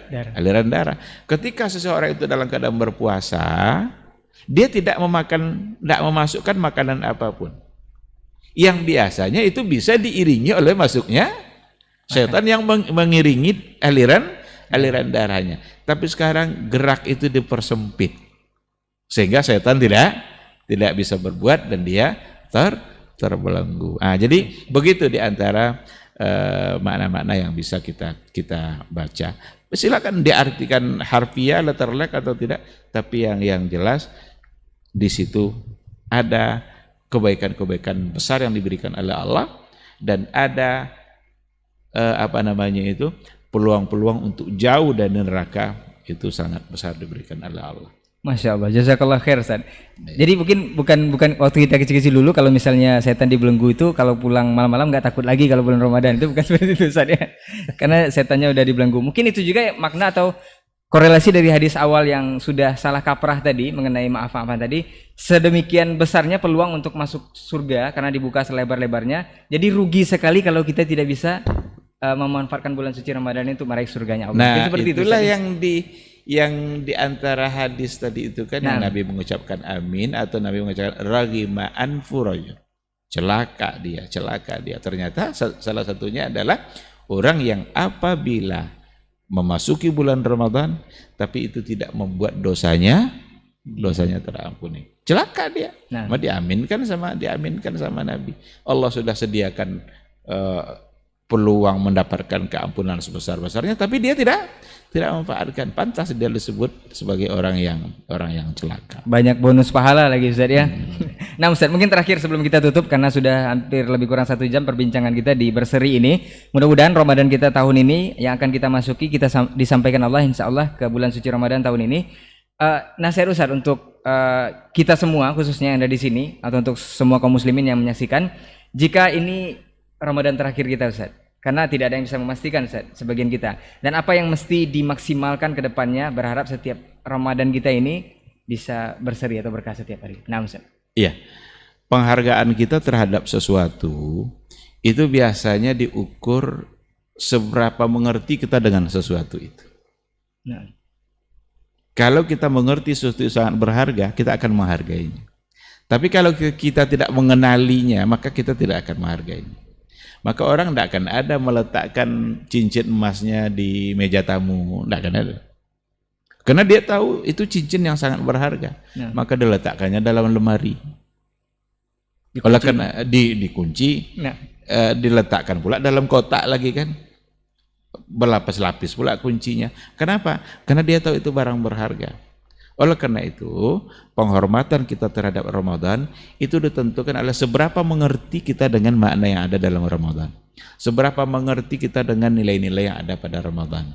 darah. Ketika seseorang itu dalam keadaan berpuasa, dia tidak memasukkan makanan apapun. Yang biasanya itu bisa diiringi oleh masuknya syaitan yang mengiringi aliran darahnya. Tapi sekarang gerak itu dipersempit sehingga syaitan tidak bisa berbuat dan dia terbelenggu. Jadi begitu diantara makna-makna yang bisa kita baca. Silakan diartikan harfiah, letterlek atau tidak, tapi yang jelas di situ ada kebaikan-kebaikan besar yang diberikan oleh Allah dan ada peluang-peluang untuk jauh dari neraka itu sangat besar diberikan oleh Allah. Masya Allah, jazakallah khair Ustaz. Jadi mungkin bukan waktu kita kecil-kecil dulu kalau misalnya setan dibelenggu itu kalau pulang malam-malam nggak takut lagi kalau bulan Ramadan, itu bukan seperti itu Ustaz ya. Karena setannya udah dibelenggu. Mungkin itu juga makna atau korelasi dari hadis awal yang sudah salah kaprah tadi mengenai maaf-maafan tadi, sedemikian besarnya peluang untuk masuk surga karena dibuka selebar-lebarnya. Jadi rugi sekali kalau kita tidak bisa memanfaatkan bulan suci Ramadan itu meraih surganya Allah. Nah, seperti itulah itu, yang di antara hadis tadi itu kan yang Nabi mengucapkan amin atau Nabi mengucapkan ragima anfuraj. Celaka dia. Ternyata salah satunya adalah orang yang apabila memasuki bulan Ramadan tapi itu tidak membuat dosanya terampuni. Celaka dia. Diaminkan sama Nabi. Allah sudah sediakan peluang mendapatkan keampunan sebesar-besarnya tapi dia tidak memanfaatkan. Pantas dia disebut sebagai orang yang celaka. Banyak bonus pahala lagi Ustaz ya. Nah Ustaz, mungkin terakhir sebelum kita tutup karena sudah hampir lebih kurang 1 jam perbincangan kita di berseri ini. Mudah-mudahan Ramadan kita tahun ini yang akan kita masuki kita disampaikan Allah insya Allah ke bulan suci Ramadan tahun ini. Nasihat Ustaz untuk kita semua khususnya yang ada di sini atau untuk semua kaum muslimin yang menyaksikan, jika ini Ramadan terakhir kita Ustaz, karena tidak ada yang bisa memastikan Ustaz, sebagian kita, dan apa yang mesti dimaksimalkan ke depannya, berharap setiap Ramadan kita ini bisa berseri atau berkah setiap hari. Nah Ustaz. Iya, penghargaan kita terhadap sesuatu itu biasanya diukur seberapa mengerti kita dengan sesuatu itu. Kalau kita mengerti sesuatu sangat berharga, kita akan menghargainya. Tapi kalau kita tidak mengenalinya, maka kita tidak akan menghargainya. Maka orang tidak akan ada meletakkan cincin emasnya di meja tamu, tidak akan ada. Karena dia tahu itu cincin yang sangat berharga, maka diletakkannya dalam lemari. Oleh karena dikunci, diletakkan pula dalam kotak lagi kan, berlapis-lapis pula kuncinya. Kenapa? Karena dia tahu itu barang berharga. Oleh karena itu, penghormatan kita terhadap Ramadan itu ditentukan oleh seberapa mengerti kita dengan makna yang ada dalam Ramadan. Seberapa mengerti kita dengan nilai-nilai yang ada pada Ramadan.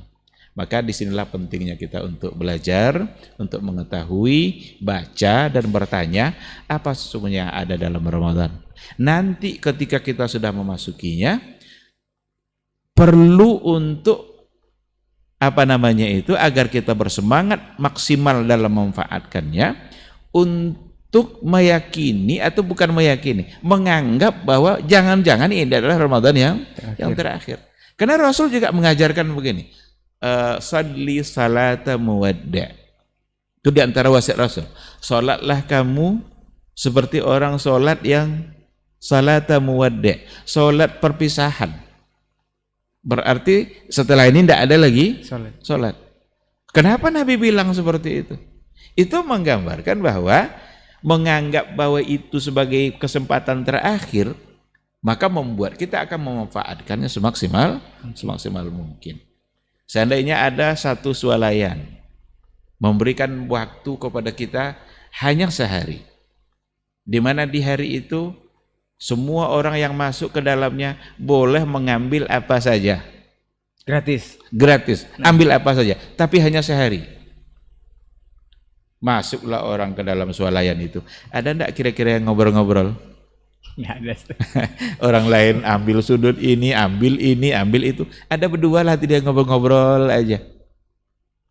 Maka disinilah pentingnya kita untuk belajar, untuk mengetahui, baca, dan bertanya apa sesungguhnya yang ada dalam Ramadan. Nanti ketika kita sudah memasukinya, perlu untuk agar kita bersemangat maksimal dalam memanfaatkannya untuk meyakini atau bukan meyakini, menganggap bahwa jangan-jangan ini adalah Ramadan yang terakhir. Karena Rasul juga mengajarkan begini, salli salata muwadda. Itu di antara wasiat Rasul. Salatlah kamu seperti orang salat yang salata muwadda, salat perpisahan. Berarti setelah ini tidak ada lagi sholat. Kenapa Nabi bilang seperti itu? Itu menggambarkan bahwa menganggap bahwa itu sebagai kesempatan terakhir, maka membuat kita akan memanfaatkannya semaksimal mungkin. Seandainya ada satu swalayan memberikan waktu kepada kita hanya sehari, di mana di hari itu semua orang yang masuk ke dalamnya boleh mengambil apa saja. Gratis. Ambil apa saja, tapi hanya sehari. Masuklah orang ke dalam swalayan itu. Ada enggak kira-kira yang ngobrol-ngobrol? Nggak ada. Orang lain ambil sudut ini, ambil itu. Ada berdua lah dia ngobrol-ngobrol aja.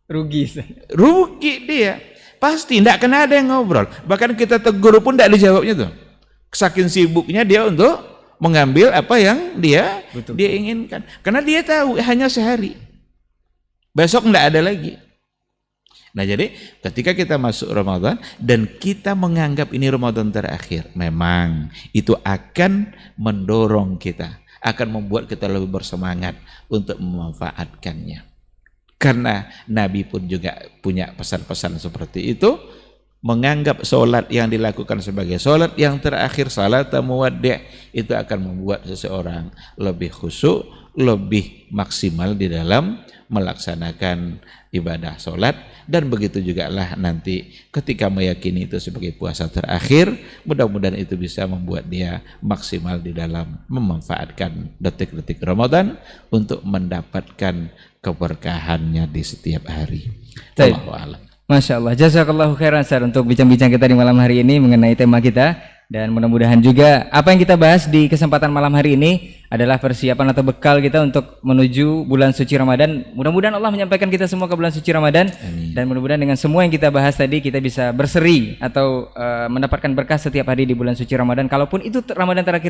Rugi. Rugi dia. Pasti tidak kena ada yang ngobrol. Bahkan kita tegur pun tidak dijawabnya tuh. Saking sibuknya dia untuk mengambil apa yang dia inginkan. Karena dia tahu hanya sehari. Besok tidak ada lagi. Nah jadi ketika kita masuk Ramadan dan kita menganggap ini Ramadan terakhir, memang itu akan mendorong kita, akan membuat kita lebih bersemangat untuk memanfaatkannya. Karena Nabi pun juga punya pesan-pesan seperti itu, menganggap sholat yang dilakukan sebagai sholat yang terakhir, salat muwaddi', itu akan membuat seseorang lebih khusyuk, lebih maksimal di dalam melaksanakan ibadah sholat. Dan begitu juga lah nanti ketika meyakini itu sebagai puasa terakhir, mudah-mudahan itu bisa membuat dia maksimal di dalam memanfaatkan detik-detik Ramadan untuk mendapatkan keberkahannya di setiap hari. Allahu a'lam. Masya Allah, jazakallahu khairan Ustaz untuk bincang-bincang kita di malam hari ini mengenai tema kita. Dan mudah-mudahan juga apa yang kita bahas di kesempatan malam hari ini adalah persiapan atau bekal kita untuk menuju bulan suci Ramadan. Mudah-mudahan Allah menyampaikan kita semua ke bulan suci Ramadan. Amin. Dan mudah-mudahan dengan semua yang kita bahas tadi kita bisa berseri atau mendapatkan berkah setiap hari di bulan suci Ramadan. Kalaupun itu Ramadan terakhir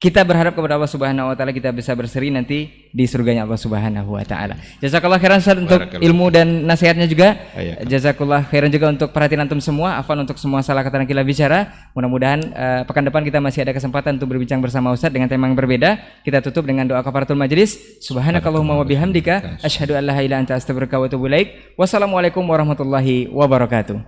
kita berharap kepada Allah Subhanahu wa taala kita bisa berseri nanti di surganya Allah Subhanahu wa taala. Jazakallah khairan Ustaz untuk ilmu dan nasihatnya juga. Jazakallah khairan juga untuk perhatian antum semua. Afwan untuk semua salah kata dan khilaf bicara. Mudah-mudahan pekan depan kita masih ada kesempatan untuk berbincang bersama Ustaz dengan tema yang berbeda. Kita tutup dengan doa kafaratul majelis. Subhanakallahumma wa bihamdika asyhadu an la ilaha illa anta astaghfiruka wa atubu ilaik. Wassalamualaikum warahmatullahi wabarakatuh.